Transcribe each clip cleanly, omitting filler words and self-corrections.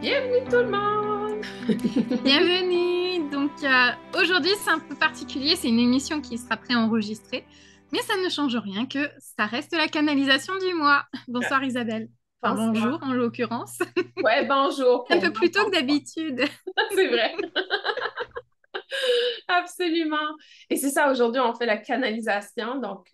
Bienvenue tout le monde! Bienvenue! Aujourd'hui, c'est un peu particulier, c'est une émission qui sera préenregistrée, mais ça ne change rien que ça reste la canalisation du mois. Bonsoir Isabelle. Enfin bonjour Bonsoir. en l'occurrence. Ouais, bonjour Un pour peu moi, plus tôt que François. d'habitude. C'est vrai, absolument. Et c'est ça, aujourd'hui, on fait la canalisation, donc,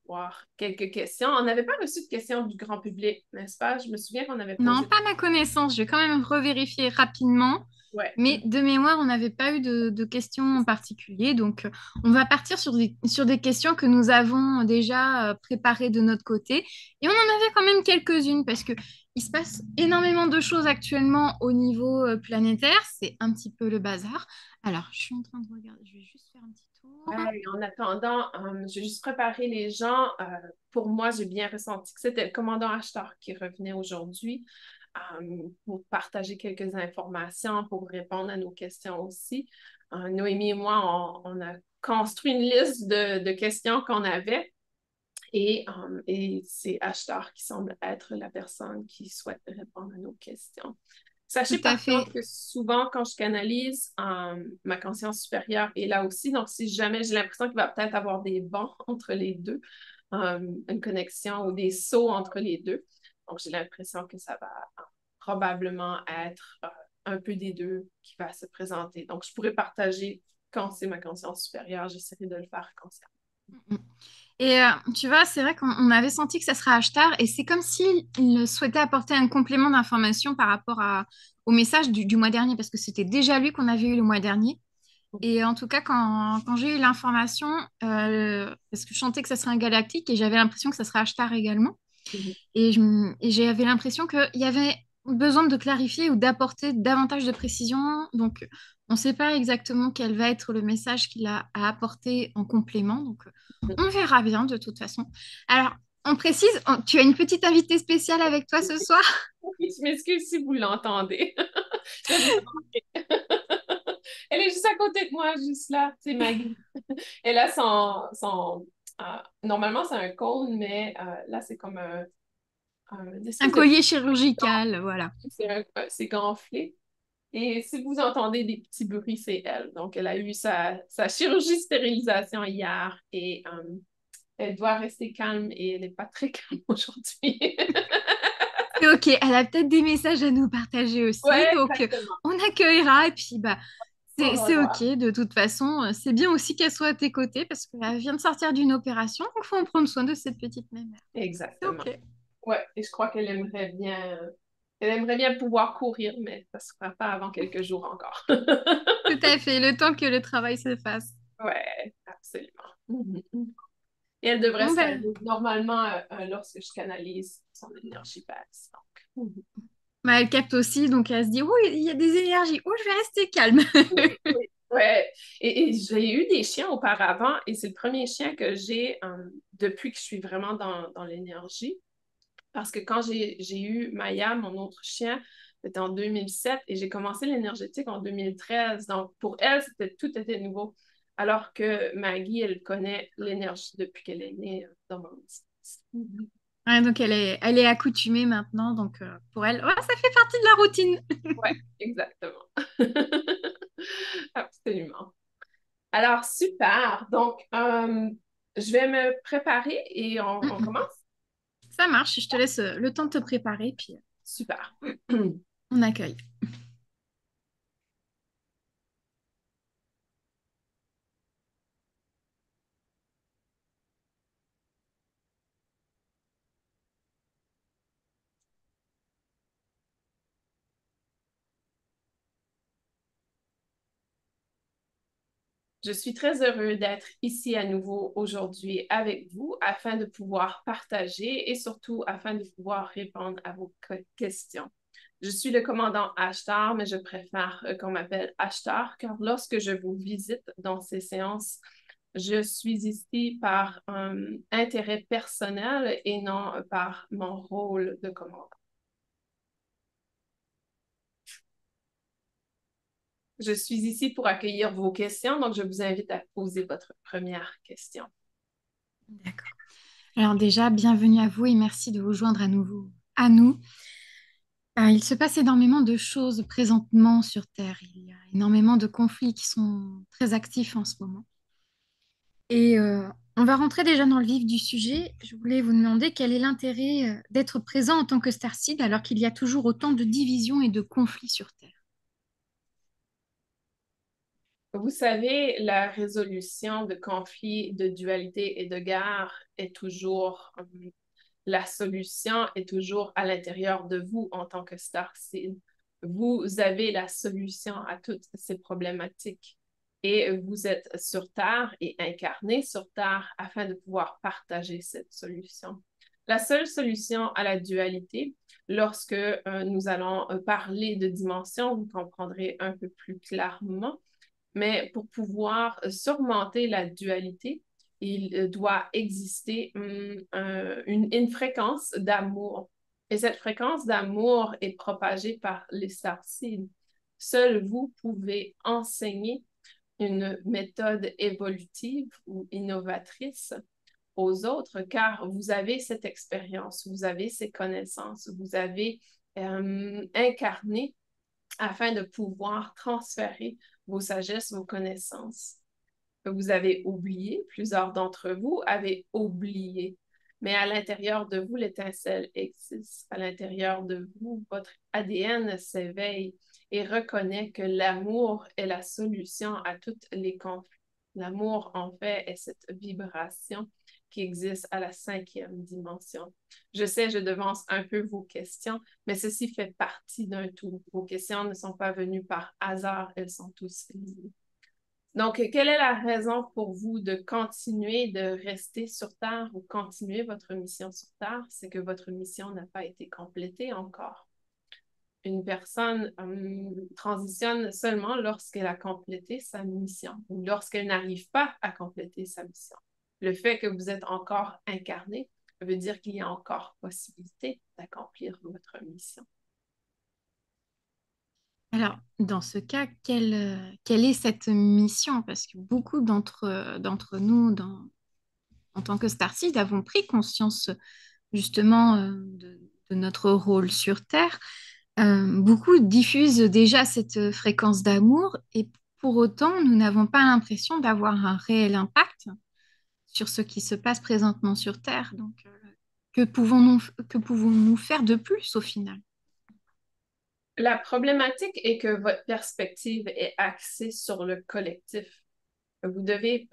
voir quelques questions. On n'avait pas reçu de questions du grand public, n'est-ce pas? Je me souviens qu'on avait Non, posé. pas ma connaissance, je vais quand même revérifier rapidement. Ouais. Mais de mémoire, on n'avait pas eu de questions en particulier. On va partir sur des questions que nous avons déjà préparées de notre côté. Et on en avait quand même quelques-unes parce que il se passe énormément de choses actuellement au niveau planétaire. C'est un petit peu le bazar. Alors, je suis en train de regarder. Je vais juste faire un petit tour. Ouais, en attendant, j'ai juste préparé les gens. Pour moi, j'ai bien ressenti que c'était le commandant Ashtar qui revenait aujourd'hui pour partager quelques informations, pour répondre à nos questions aussi. Noémie et moi, on a construit une liste de questions qu'on avait et c'est Ashtar qui semble être la personne qui souhaite répondre à nos questions. Sachez Tout à par fait. contre que souvent, quand je canalise, ma conscience supérieure est là aussi. Donc, si jamais j'ai l'impression qu'il va peut-être avoir des bancs entre les deux, une connexion ou des sauts entre les deux. Donc, j'ai l'impression que ça va probablement être un peu des deux qui va se présenter. Donc, je pourrais partager quand c'est ma conscience supérieure. J'essaierai de le faire consciemment. Et tu vois, c'est vrai qu'on avait senti que ça serait Ashtar et c'est comme s'il souhaitait apporter un complément d'information par rapport au message du mois dernier parce que c'était déjà lui qu'on avait eu le mois dernier. Et en tout cas, quand j'ai eu l'information, parce que je sentais que ça serait un galactique et j'avais l'impression que ça serait Ashtar également. Mhm. Et j'avais l'impression qu'il y avait besoin de clarifier ou d'apporter davantage de précision. Donc, on ne sait pas exactement quel va être le message qu'il a à apporter en complément. Donc, on verra bien de toute façon. Alors, on précise, tu as une petite invitée spéciale avec toi ce soir. Je m'excuse si vous l'entendez. Je vais vous Elle est juste à côté de moi, juste là. C'est Maggie. Elle a normalement, c'est un cône, mais là, c'est comme une Un espèce de... collier chirurgical, voilà. C'est gonflé. Et si vous entendez des petits bruits, c'est elle. Donc, elle a eu sa chirurgie stérilisation hier et elle doit rester calme et elle n'est pas très calme aujourd'hui. C'est ok, elle a peut-être des messages à nous partager aussi, Ouais, donc exactement. on accueillera et puis bah On va c'est ok voir. de toute façon. C'est bien aussi qu'elle soit à tes côtés parce qu'elle vient de sortir d'une opération, donc faut en prendre soin de cette petite mémère. C'est Exactement. ok. Ouais, et je crois elle aimerait bien pouvoir courir, mais ça ne sera pas avant quelques jours encore. Tout à fait, le temps que le travail se fasse. Ouais, absolument. Mhm. Et elle devrait Bon se ben, calmer normalement lorsque je canalise son énergie basse. Donc. bah, elle capte aussi, donc elle se dit, oh, il y a des énergies, oh, je vais rester calme. Oui, oui. Ouais. Et j'ai eu des chiens auparavant et c'est le premier chien que j'ai depuis que je suis vraiment dans l'énergie. Parce que quand j'ai eu Maya, mon autre chien, c'était en 2007 et j'ai commencé l'énergétique en 2013. Donc, pour elle, tout était nouveau. Alors que Maggie, elle connaît l'énergie depuis qu'elle est née dans mon existence. Mhm. Ouais, donc elle est accoutumée maintenant, donc pour elle, ouais, ça fait partie de la routine. Ouais, exactement. Absolument. Alors, super. Donc, je vais me préparer et on commence. Ça marche, je te laisse le temps de te préparer, puis Super. on accueille. Je suis très heureux d'être ici à nouveau aujourd'hui avec vous afin de pouvoir partager et surtout afin de pouvoir répondre à vos questions. Je suis le commandant Ashtar, mais je préfère qu'on m'appelle Ashtar car lorsque je vous visite dans ces séances, je suis ici par un intérêt personnel et non par mon rôle de commandant. Je suis ici pour accueillir vos questions, donc je vous invite à poser votre première question. D'accord. Alors déjà, bienvenue à vous et merci de vous joindre à nouveau à nous. Il se passe énormément de choses présentement sur Terre. Il y a énormément de conflits qui sont très actifs en ce moment. Et on va rentrer déjà dans le vif du sujet. Je voulais vous demander quel est l'intérêt d'être présent en tant que Starseed alors qu'il y a toujours autant de divisions et de conflits sur Terre. Vous savez, la résolution de conflits, de dualité et de guerre est toujours la solution est toujours à l'intérieur de vous en tant que Starseed. Vous avez la solution à toutes ces problématiques et vous êtes sur Terre et incarné sur Terre afin de pouvoir partager cette solution. La seule solution à la dualité, lorsque nous allons parler de dimensions, vous comprendrez un peu plus clairement, mais pour pouvoir surmonter la dualité, il doit exister une fréquence d'amour. Et cette fréquence d'amour est propagée par les starseeds. Seul vous pouvez enseigner une méthode évolutive ou innovatrice aux autres, car vous avez cette expérience, vous avez ces connaissances, vous avez incarné afin de pouvoir transférer vos sagesses, vos connaissances. Vous avez oublié, plusieurs d'entre vous avaient oublié, mais à l'intérieur de vous, l'étincelle existe. À l'intérieur de vous, votre ADN s'éveille et reconnaît que l'amour est la solution à tous les conflits. L'amour, en fait, est cette vibration qui existe à la 5e dimension. Je sais, je devance un peu vos questions, mais ceci fait partie d'un tout. Vos questions ne sont pas venues par hasard, elles sont tous liées. Donc, quelle est la raison pour vous de continuer de rester sur Terre ou continuer votre mission sur Terre? C'est que votre mission n'a pas été complétée encore. Une personne transitionne seulement lorsqu'elle a complété sa mission ou lorsqu'elle n'arrive pas à compléter sa mission. Le fait que vous êtes encore incarné veut dire qu'il y a encore possibilité d'accomplir votre mission. Alors, dans ce cas, quelle est cette mission? Parce que beaucoup d'entre nous, en tant que Starseed, avons pris conscience justement de notre rôle sur Terre. Beaucoup diffusent déjà cette fréquence d'amour et pour autant, nous n'avons pas l'impression d'avoir un réel impact sur ce qui se passe présentement sur Terre. Donc, que pouvons-nous faire de plus au final? La problématique est que votre perspective est axée sur le collectif. Vous devez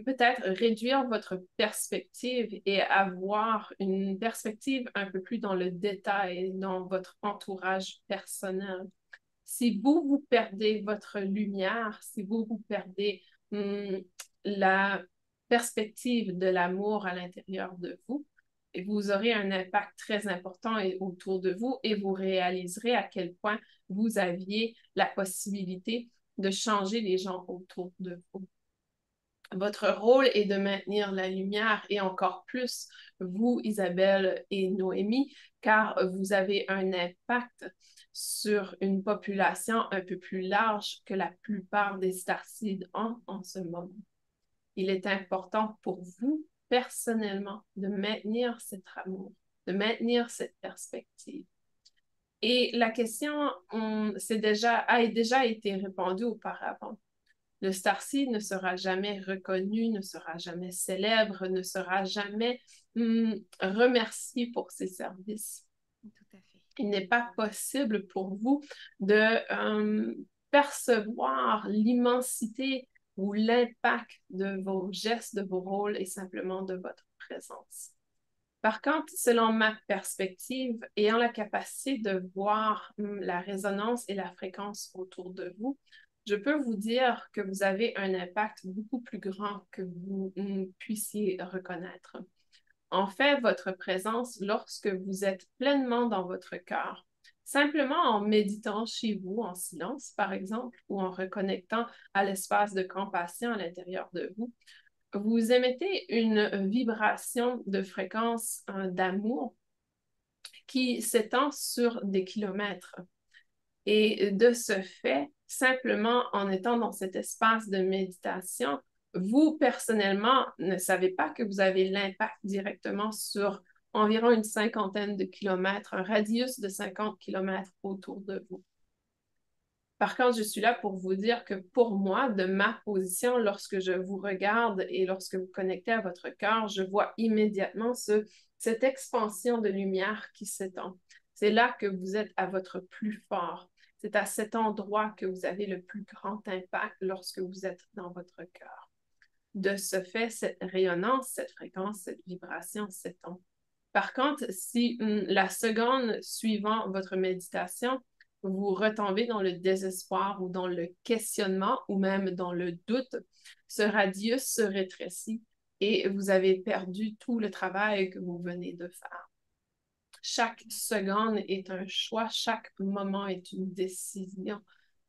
peut-être réduire votre perspective et avoir une perspective un peu plus dans le détail, dans votre entourage personnel. Si vous, vous perdez votre lumière, si vous, vous perdez la perspective de l'amour à l'intérieur de vous, vous aurez un impact très important autour de vous et vous réaliserez à quel point vous aviez la possibilité de changer les gens autour de vous. Votre rôle est de maintenir la lumière et encore plus vous, Isabelle et Noémie, car vous avez un impact sur une population un peu plus large que la plupart des starseeds ont en ce moment. Il est important pour vous, personnellement, de maintenir cet amour, de maintenir cette perspective. Et la question a déjà été répondue auparavant. Le starseed ne sera jamais reconnu, ne sera jamais célèbre, ne sera jamais remercié pour ses services. Tout à fait. Il n'est pas possible pour vous de percevoir l'immensité ou l'impact de vos gestes, de vos rôles et simplement de votre présence. Par contre, selon ma perspective, ayant la capacité de voir la résonance et la fréquence autour de vous, je peux vous dire que vous avez un impact beaucoup plus grand que vous puissiez reconnaître. En fait, votre présence, lorsque vous êtes pleinement dans votre cœur, simplement en méditant chez vous en silence, par exemple, ou en reconnectant à l'espace de compassion à l'intérieur de vous, vous émettez une vibration de fréquence d'amour qui s'étend sur des kilomètres. Et de ce fait, simplement en étant dans cet espace de méditation, vous, personnellement, ne savez pas que vous avez l'impact directement sur environ une cinquantaine de kilomètres, un radius de 50 kilomètres autour de vous. Par contre, je suis là pour vous dire que pour moi, de ma position, lorsque je vous regarde et lorsque vous connectez à votre cœur, je vois immédiatement cette expansion de lumière qui s'étend. C'est là que vous êtes à votre plus fort. C'est à cet endroit que vous avez le plus grand impact lorsque vous êtes dans votre cœur. De ce fait, cette rayonnance, cette fréquence, cette vibration s'étend. Par contre, si la seconde suivant votre méditation, vous retombez dans le désespoir ou dans le questionnement ou même dans le doute, ce radius se rétrécit et vous avez perdu tout le travail que vous venez de faire. Chaque seconde est un choix, chaque moment est une décision.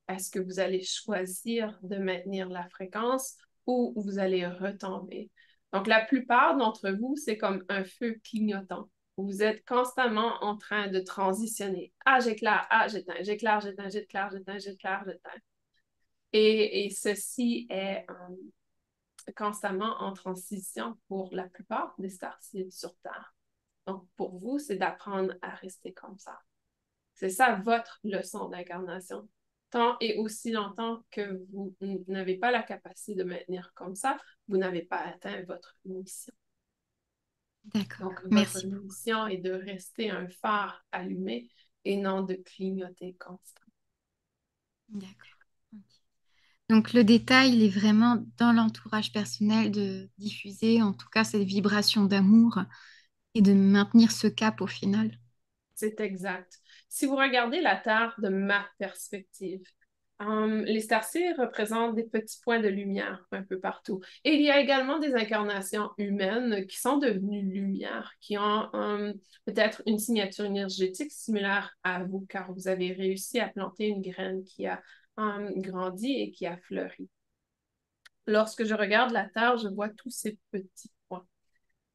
Est-ce que vous allez choisir de maintenir la fréquence ou vous allez retomber? Donc, la plupart d'entre vous, c'est comme un feu clignotant. Vous êtes constamment en train de transitionner. Ah, j'éclaire, ah, j'éteins, j'éclaire, j'éteins, j'éclaire, j'éteins, j'éclaire, j'éteins. Et ceci est constamment en transition pour la plupart des starseeds sur Terre. Donc, pour vous, c'est d'apprendre à rester comme ça. C'est ça votre leçon d'incarnation. Tant et aussi longtemps que vous n'avez pas la capacité de maintenir comme ça, vous n'avez pas atteint votre mission. D'accord, Donc, votre merci beaucoup. mission est de rester un phare allumé et non de clignoter constamment. D'accord. Ok. Donc le détail, il est vraiment dans l'entourage personnel de diffuser, en tout cas, cette vibration d'amour et de maintenir ce cap au final. C'est exact. Si vous regardez la Terre de ma perspective, les starseeds représentent des petits points de lumière un peu partout. Et il y a également des incarnations humaines qui sont devenues lumière, qui ont peut-être une signature énergétique similaire à vous, car vous avez réussi à planter une graine qui a grandi et qui a fleuri. Lorsque je regarde la Terre, je vois tous ces petits points.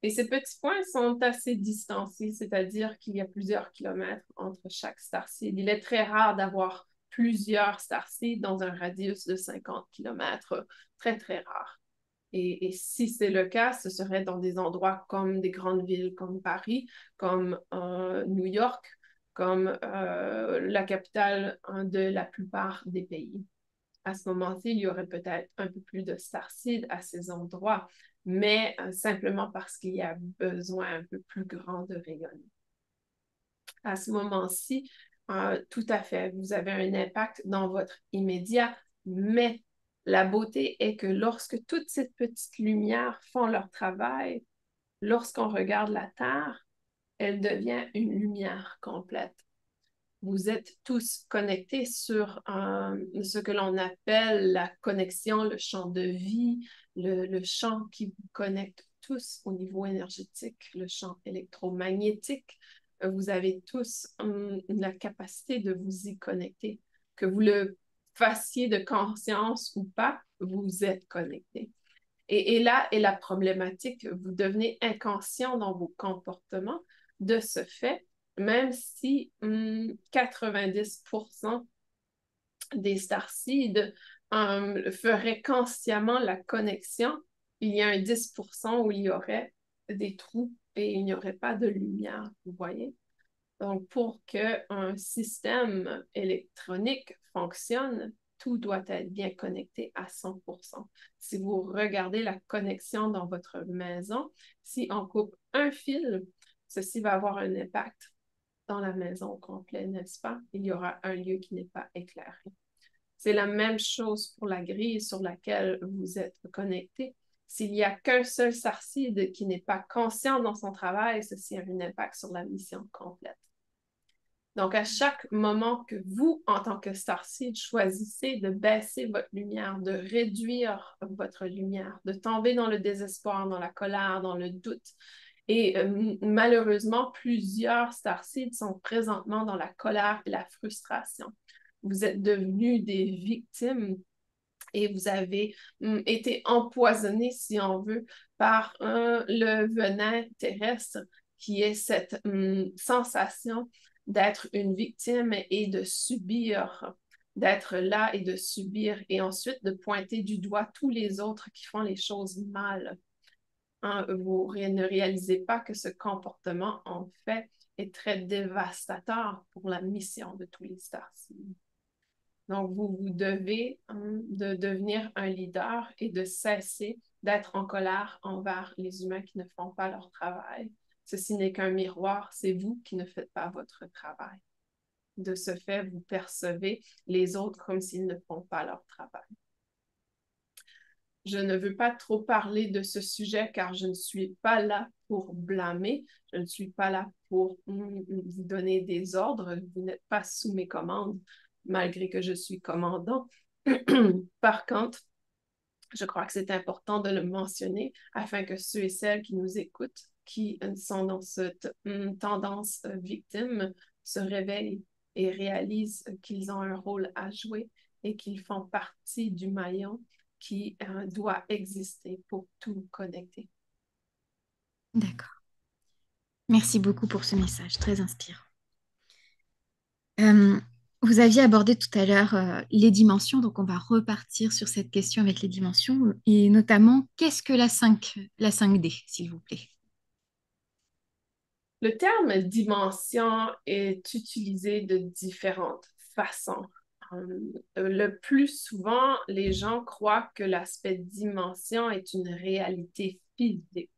Et ces petits points sont assez distancés, c'est-à-dire qu'il y a plusieurs kilomètres entre chaque starseed. Il est très rare d'avoir plusieurs starseeds dans un radius de 50 kilomètres, très, très rare. Et si c'est le cas, ce serait dans des endroits comme des grandes villes comme Paris, comme New York, comme la capitale de la plupart des pays. À ce moment-ci, il y aurait peut-être un peu plus de starseeds à ces endroits, mais simplement parce qu'il y a besoin un peu plus grand de rayonnement. À ce moment-ci, tout à fait, vous avez un impact dans votre immédiat, mais la beauté est que lorsque toutes ces petites lumières font leur travail, lorsqu'on regarde la Terre, elle devient une lumière complète. Vous êtes tous connectés sur ce que l'on appelle la connexion, le champ de vie, le champ qui vous connecte tous au niveau énergétique, le champ électromagnétique. Vous avez tous la capacité de vous y connecter. Que vous le fassiez de conscience ou pas, vous êtes connectés. Et là est la problématique. Vous devenez inconscient dans vos comportements. De ce fait, même si 90% des starseeds feraient consciemment la connexion, il y a un 10% où il y aurait des trous et il n'y aurait pas de lumière, vous voyez? Donc, pour qu'un système électronique fonctionne, tout doit être bien connecté à 100%. Si vous regardez la connexion dans votre maison, si on coupe un fil, ceci va avoir un impact dans la maison au complet, n'est-ce pas? Il y aura un lieu qui n'est pas éclairé. C'est la même chose pour la grille sur laquelle vous êtes connecté. S'il n'y a qu'un seul starseed qui n'est pas conscient dans son travail, ceci a un impact sur la mission complète. Donc, à chaque moment que vous, en tant que starseed, choisissez de baisser votre lumière, de réduire votre lumière, de tomber dans le désespoir, dans la colère, dans le doute. Et malheureusement, plusieurs starseeds sont présentement dans la colère et la frustration. Vous êtes devenus des victimes et vous avez été empoisonnés, si on veut, par le venin terrestre qui est cette sensation d'être une victime et de subir, d'être là et de subir, et ensuite de pointer du doigt tous les autres qui font les choses mal. hein, ne réalisez pas que ce comportement, en fait, est très dévastateur pour la mission de tous les Starseeds. Donc, vous devez de devenir un leader et de cesser d'être en colère envers les humains qui ne font pas leur travail. Ceci n'est qu'un miroir, c'est vous qui ne faites pas votre travail. De ce fait, vous percevez les autres comme s'ils ne font pas leur travail. Je ne veux pas trop parler de ce sujet car je ne suis pas là pour blâmer, je ne suis pas là pour vous donner des ordres, vous n'êtes pas sous mes commandes, malgré que je suis commandant. Par contre, je crois que c'est important de le mentionner afin que ceux et celles qui nous écoutent, qui sont dans cette tendance victime, se réveillent et réalisent qu'ils ont un rôle à jouer et qu'ils font partie du maillon qui doit exister pour tout connecter. D'accord. Merci beaucoup pour ce message, très inspirant. Euh, Vous aviez abordé tout à l'heure les dimensions, donc on va repartir sur cette question avec les dimensions, et notamment, qu'est-ce que la 5D, s'il vous plaît? Le terme dimension est utilisé de différentes façons. Le plus souvent, les gens croient que l'aspect dimension est une réalité physique.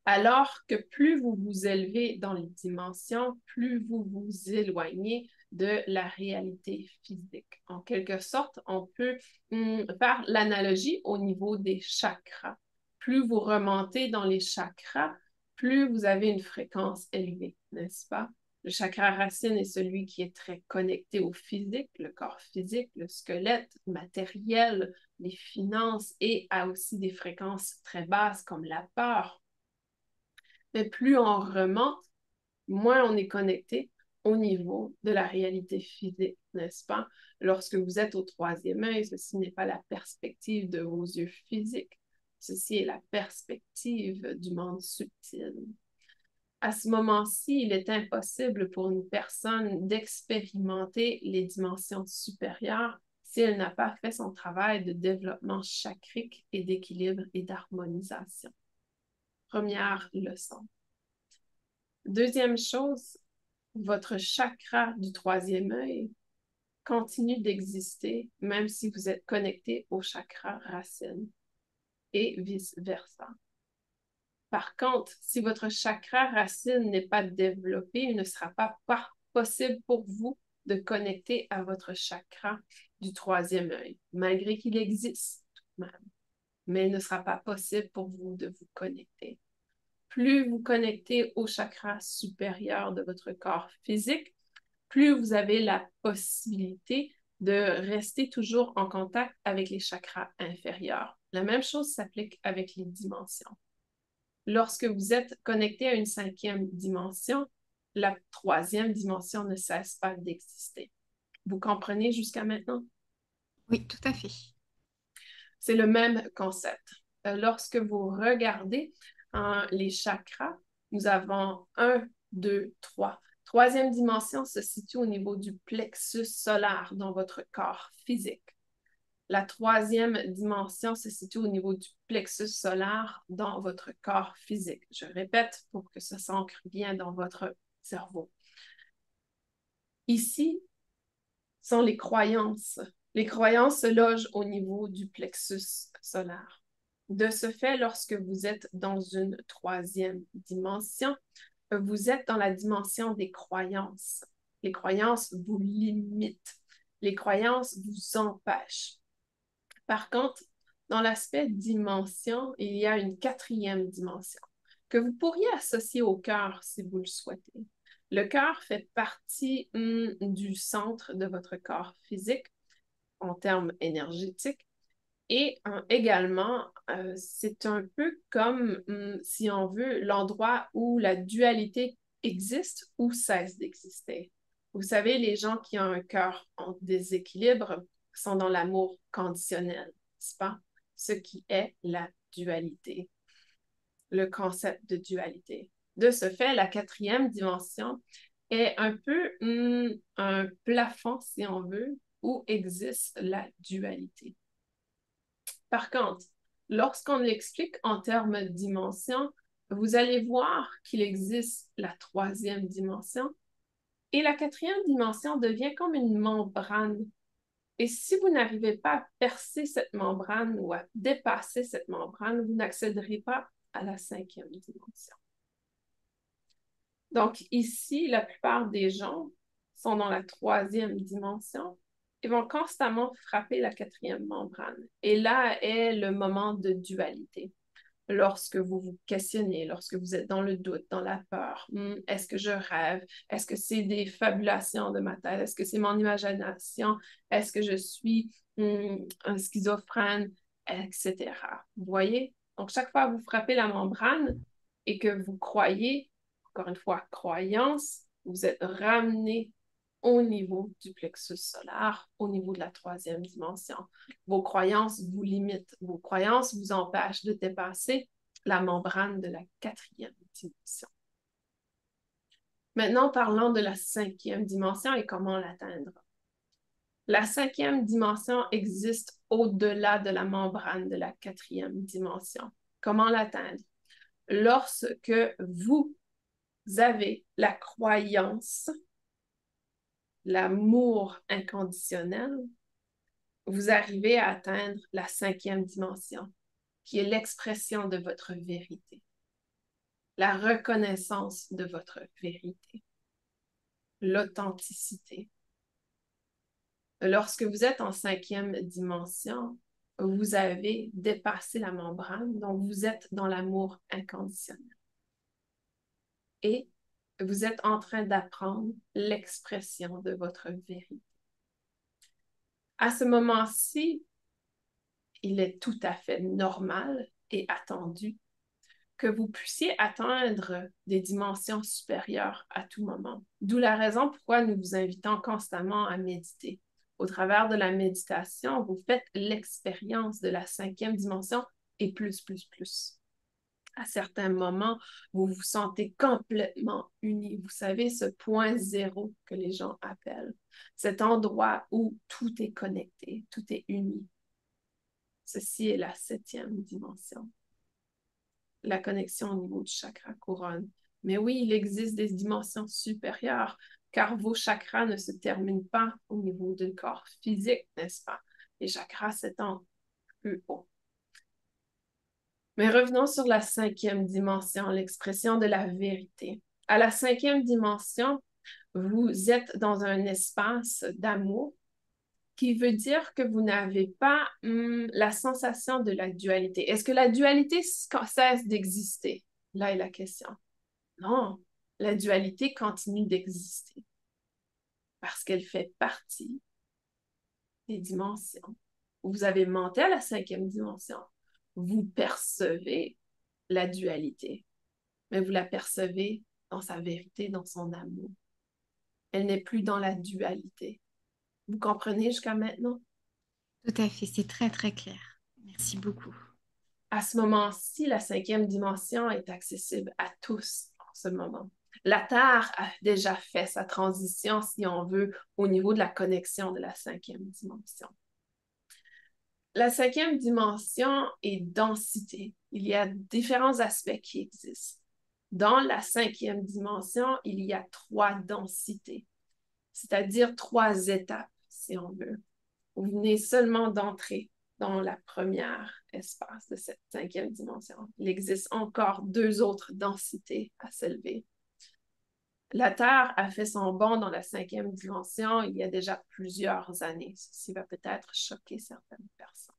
Alors que plus vous vous élevez dans les dimensions, plus vous vous éloignez de la réalité physique. En quelque sorte, on peut faire l'analogie au niveau des chakras. Plus vous remontez dans les chakras, plus vous avez une fréquence élevée, n'est-ce pas? Le chakra racine est celui qui est très connecté au physique, le corps physique, le squelette matériel, les finances et a aussi des fréquences très basses comme la peur. Mais plus on remonte, moins on est connecté au niveau de la réalité physique, n'est-ce pas? Lorsque vous êtes au troisième œil, ceci n'est pas la perspective de vos yeux physiques. Ceci est la perspective du monde subtil. À ce moment-ci, il est impossible pour une personne d'expérimenter les dimensions supérieures si elle n'a pas fait son travail de développement chakrique et d'équilibre et d'harmonisation. Première leçon. Deuxième chose, votre chakra du troisième œil continue d'exister même si vous êtes connecté au chakra racine et vice-versa. Par contre, si votre chakra racine n'est pas développé, il ne sera pas possible pour vous de connecter à votre chakra du troisième œil, malgré qu'il existe tout de même. Mais il ne sera pas possible pour vous de vous connecter. Plus vous connectez au chakra supérieur de votre corps physique, plus vous avez la possibilité de rester toujours en contact avec les chakras inférieurs. La même chose s'applique avec les dimensions. Lorsque vous êtes connecté à une cinquième dimension, la troisième dimension ne cesse pas d'exister. Vous comprenez jusqu'à maintenant? Oui, tout à fait. C'est le même concept. Lorsque vous regardez les chakras, nous avons 1, 2, 3. Troisième dimension se situe au niveau du plexus solaire dans votre corps physique. La troisième dimension se situe au niveau du plexus solaire dans votre corps physique. Je répète pour que ça s'ancre bien dans votre cerveau. Ici sont les croyances. Les croyances se logent au niveau du plexus solaire. De ce fait, lorsque vous êtes dans une troisième dimension, vous êtes dans la dimension des croyances. Les croyances vous limitent. Les croyances vous empêchent. Par contre, dans l'aspect dimension, il y a une quatrième dimension que vous pourriez associer au cœur si vous le souhaitez. Le cœur fait partie du centre de votre corps physique en termes énergétiques et également, c'est un peu comme, si on veut, l'endroit où la dualité existe ou cesse d'exister. Vous savez, les gens qui ont un cœur en déséquilibre sont dans l'amour conditionnel, n'est-ce pas? Ce qui est la dualité, le concept de dualité. De ce fait, la quatrième dimension est un peu un plafond, si on veut, où existe la dualité. Par contre, Lorsqu'on l'explique en termes de dimension, vous allez voir qu'il existe la troisième dimension et la quatrième dimension devient comme une membrane. Et si vous n'arrivez pas à percer cette membrane ou à dépasser cette membrane, vous n'accéderez pas à la cinquième dimension. Donc ici, la plupart des gens sont dans la troisième dimension et vont constamment frapper la quatrième membrane. Et là est le moment de dualité. Lorsque vous vous questionnez, lorsque vous êtes dans le doute, dans la peur, est-ce que je rêve? Est-ce que c'est des fabulations de ma tête? Est-ce que c'est mon imagination? Est-ce que je suis un schizophrène? Etc. Vous voyez? Donc, chaque fois que vous frappez la membrane et que vous croyez, encore une fois, croyance, vous êtes ramené au niveau du plexus solaire, au niveau de la troisième dimension. Vos croyances vous limitent, vos croyances vous empêchent de dépasser la membrane de la quatrième dimension. Maintenant, parlons de la cinquième dimension et comment l'atteindre. La cinquième dimension existe au-delà de la membrane de la quatrième dimension. Comment l'atteindre? Lorsque vous avez la croyance, l'amour inconditionnel, vous arrivez à atteindre la cinquième dimension, qui est l'expression de votre vérité, la reconnaissance de votre vérité, l'authenticité. Lorsque vous êtes en cinquième dimension, vous avez dépassé la membrane, donc vous êtes dans l'amour inconditionnel. Et vous êtes en train d'apprendre l'expression de votre vérité. À ce moment-ci, il est tout à fait normal et attendu que vous puissiez atteindre des dimensions supérieures à tout moment. D'où la raison pourquoi nous vous invitons constamment à méditer. Au travers de la méditation, vous faites l'expérience de la cinquième dimension et plus, plus, plus. À certains moments, vous vous sentez complètement unis. Vous savez, ce point zéro que les gens appellent. Cet endroit où tout est connecté, tout est uni. Ceci est la septième dimension. La connexion au niveau du chakra couronne. Mais oui, il existe des dimensions supérieures, car vos chakras ne se terminent pas au niveau du corps physique, n'est-ce pas? Les chakras s'étendent plus haut. Mais revenons sur la cinquième dimension, l'expression de la vérité. À la cinquième dimension, vous êtes dans un espace d'amour qui veut dire que vous n'avez pas la sensation de la dualité. Est-ce que la dualité cesse d'exister? Là est la question. Non, la dualité continue d'exister parce qu'elle fait partie des dimensions. Vous avez monté à la cinquième dimension. Vous percevez la dualité, mais vous la percevez dans sa vérité, dans son amour. Elle n'est plus dans la dualité. Vous comprenez jusqu'à maintenant? Tout à fait, c'est très très clair. Merci beaucoup. À ce moment-ci, la cinquième dimension est accessible à tous en ce moment. La Terre a déjà fait sa transition, si on veut, au niveau de la connexion de la cinquième dimension. La cinquième dimension est densité. Il y a différents aspects qui existent. Dans la cinquième dimension, il y a trois densités, c'est-à-dire trois étapes, si on veut. Vous venez seulement d'entrer dans la première espace de cette cinquième dimension. Il existe encore deux autres densités à s'élever. La Terre a fait son bond dans la cinquième dimension il y a déjà plusieurs années. Ceci va peut-être choquer certaines personnes.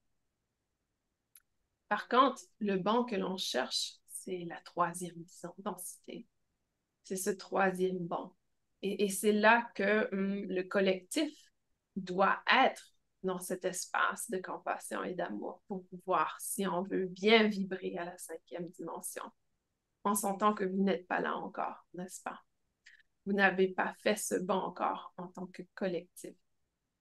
Par contre, le bond que l'on cherche, c'est la troisième densité. C'est ce troisième bond. Et c'est là que le collectif doit être dans cet espace de compassion et d'amour pour pouvoir, si on veut, bien vibrer à la cinquième dimension. On s'entend que vous n'êtes pas là encore, n'est-ce pas? Vous n'avez pas fait ce bond encore en tant que collectif.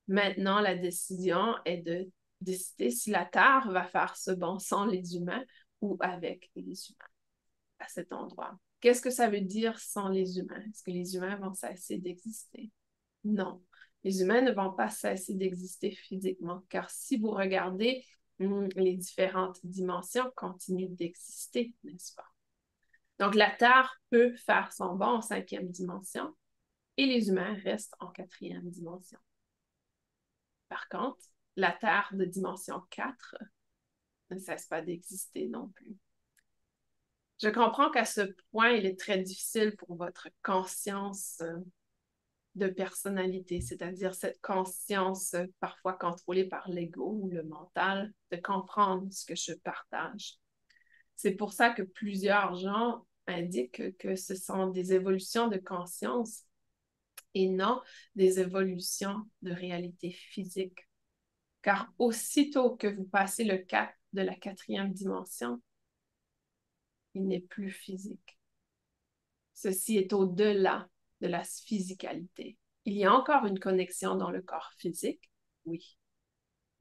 Maintenant, la décision est de décider si la Terre va faire ce bond sans les humains ou avec les humains à cet endroit. Qu'est-ce que ça veut dire sans les humains? Est-ce que les humains vont cesser d'exister? Non. Les humains ne vont pas cesser d'exister physiquement, car si vous regardez les différentes dimensions continuent d'exister, n'est-ce pas? Donc, la Terre peut faire son bond en 5e dimension et les humains restent en 4e dimension. Par contre, la Terre de dimension 4 ne cesse pas d'exister non plus. Je comprends qu'à ce point, il est très difficile pour votre conscience de personnalité, c'est-à-dire cette conscience parfois contrôlée par l'ego ou le mental, de comprendre ce que je partage. C'est pour ça que plusieurs gens indiquent que ce sont des évolutions de conscience et non des évolutions de réalité physique. Car aussitôt que vous passez le cap de la 4e dimension, il n'est plus physique. Ceci est au-delà de la physicalité. Il y a encore une connexion dans le corps physique, oui,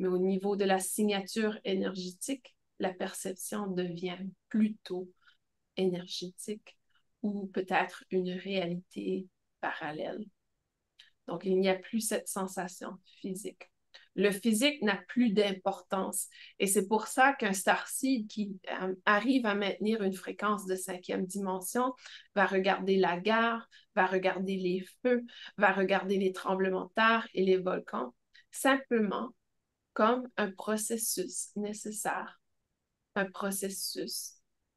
mais au niveau de la signature énergétique, la perception devient plutôt énergétique ou peut-être une réalité parallèle. Donc, il n'y a plus cette sensation physique. Le physique n'a plus d'importance. Et c'est pour ça qu'un starseed qui arrive à maintenir une fréquence de 5e dimension va regarder la guerre, va regarder les feux, va regarder les tremblements de terre et les volcans, simplement comme un processus nécessaire, un processus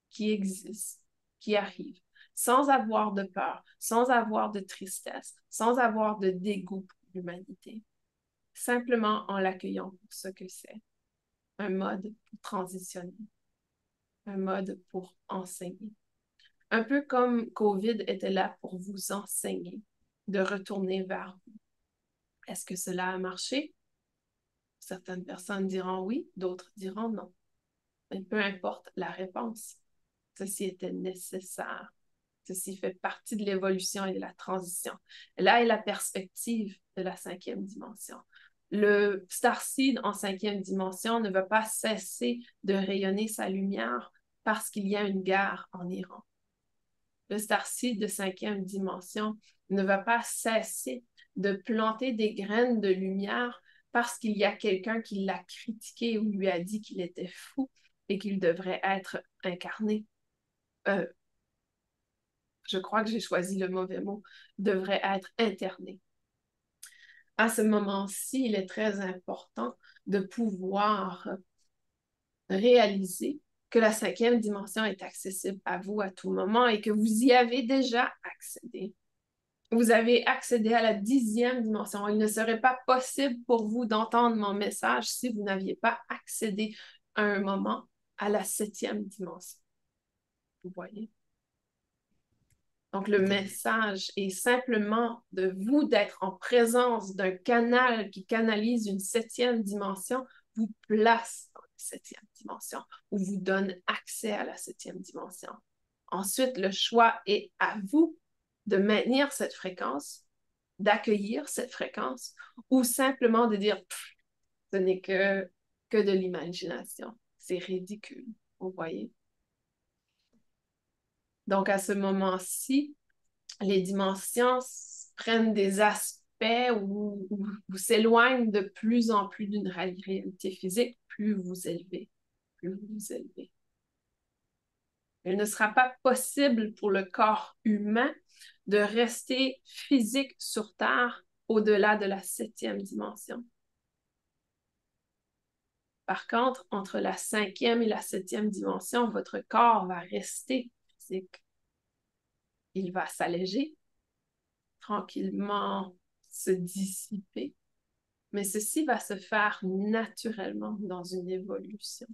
qui existe, qui arrive, sans avoir de peur, sans avoir de tristesse, sans avoir de dégoût pour l'humanité, simplement en l'accueillant pour ce que c'est, un mode pour transitionner, un mode pour enseigner. Un peu comme COVID était là pour vous enseigner de retourner vers vous. Est-ce que cela a marché? Certaines personnes diront oui, d'autres diront non. Mais peu importe la réponse, ceci était nécessaire. Ceci fait partie de l'évolution et de la transition. Là est la perspective de la 5e dimension. Le starseed en 5e dimension ne va pas cesser de rayonner sa lumière parce qu'il y a une guerre en Iran. Le starseed de 5e dimension ne va pas cesser de planter des graines de lumière parce qu'il y a quelqu'un qui l'a critiqué ou lui a dit qu'il était fou et qu'il devrait être incarné. Je crois que j'ai choisi le mauvais mot, devrait être interné. À ce moment-ci, il est très important de pouvoir réaliser que la 5e dimension est accessible à vous à tout moment et que vous y avez déjà accédé. Vous avez accédé à la 10e dimension. Il ne serait pas possible pour vous d'entendre mon message si vous n'aviez pas accédé à un moment à la 7e dimension. Vous voyez? Donc, le message est simplement de vous d'être en présence d'un canal qui canalise une 7e dimension, vous place dans la 7e dimension ou vous donne accès à la 7e dimension. Ensuite, le choix est à vous de maintenir cette fréquence, d'accueillir cette fréquence ou simplement de dire ce n'est que de l'imagination. C'est ridicule, vous voyez? Donc, à ce moment-ci, les dimensions prennent des aspects où s'éloignent de plus en plus d'une réalité physique, plus vous élevez, plus vous vous élevez. Il ne sera pas possible pour le corps humain de rester physique sur Terre au-delà de la 7e dimension. Par contre, entre la 5e et la 7e dimension, votre corps va rester physique. Il va s'alléger, tranquillement se dissiper, mais ceci va se faire naturellement dans une évolution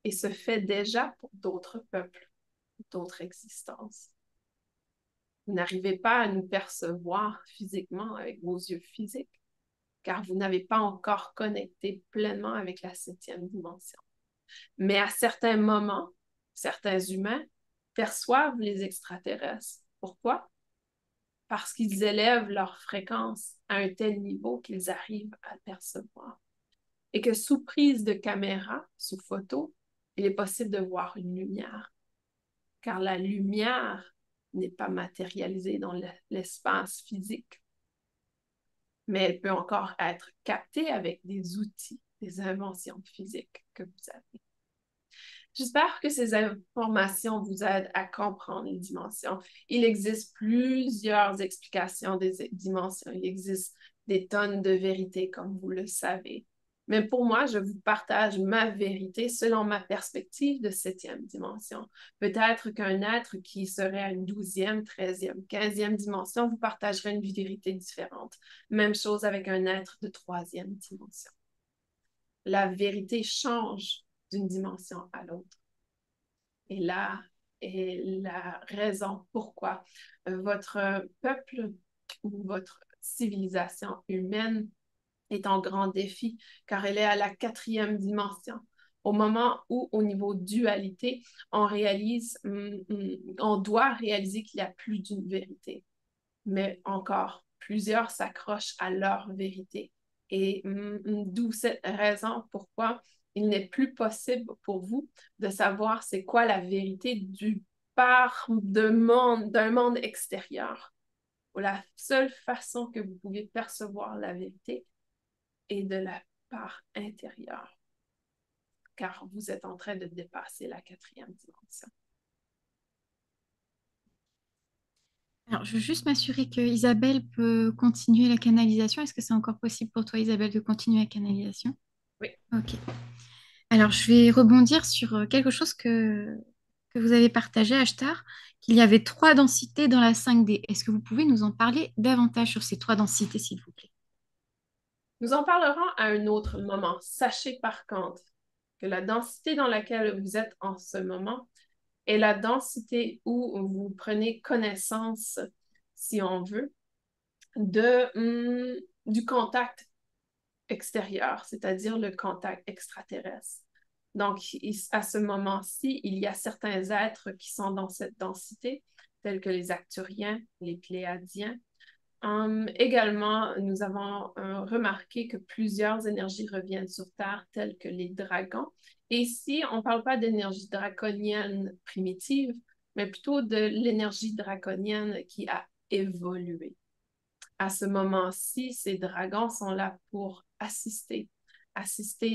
et se fait déjà pour d'autres peuples, d'autres existences. Vous n'arrivez pas à nous percevoir physiquement avec vos yeux physiques, car vous n'avez pas encore connecté pleinement avec la 7e dimension. Mais à certains moments, certains humains perçoivent les extraterrestres. Pourquoi? Parce qu'ils élèvent leur fréquence à un tel niveau qu'ils arrivent à percevoir. Et que sous prise de caméra, sous photo, il est possible de voir une lumière. Car la lumière n'est pas matérialisée dans l'espace physique, mais elle peut encore être captée avec des outils des inventions physiques que vous avez. J'espère que ces informations vous aident à comprendre les dimensions. Il existe plusieurs explications des dimensions. Il existe des tonnes de vérités, comme vous le savez. Mais pour moi, je vous partage ma vérité selon ma perspective de septième dimension. Peut-être qu'un être qui serait à une 12e, 13e, 15e dimension vous partagerait une vérité différente. Même chose avec un être de troisième dimension. La vérité change d'une dimension à l'autre. Et là est la raison pourquoi votre peuple ou votre civilisation humaine est en grand défi, car elle est à la quatrième dimension. Au moment où, au niveau dualité, on doit réaliser qu'il y a plus d'une vérité. Mais encore, plusieurs s'accrochent à leur vérité. Et d'où cette raison pourquoi il n'est plus possible pour vous de savoir c'est quoi la vérité du part d'un monde extérieur. La seule façon que vous pouvez percevoir la vérité est de la part intérieure, car vous êtes en train de dépasser la quatrième dimension. Alors, je veux juste m'assurer que Isabelle peut continuer la canalisation. Est-ce que c'est encore possible pour toi, Isabelle, de continuer la canalisation? Oui. Ok. Alors, je vais rebondir sur quelque chose que vous avez partagé, Ashtar, qu'il y avait trois densités dans la 5D. Est-ce que vous pouvez nous en parler davantage sur ces trois densités, s'il vous plaît? Nous en parlerons à un autre moment. Sachez par contre que la densité dans laquelle vous êtes en ce moment est la densité où vous prenez connaissance, si on veut, du contact extérieur, c'est-à-dire le contact extraterrestre. Donc, à ce moment-ci, il y a certains êtres qui sont dans cette densité, tels que les Acturiens, les Pléiadiens. Également, nous avons remarqué que plusieurs énergies reviennent sur Terre, telles que les dragons. Et ici, on ne parle pas d'énergie draconienne primitive, mais plutôt de l'énergie draconienne qui a évolué. À ce moment-ci, ces dragons sont là pour assister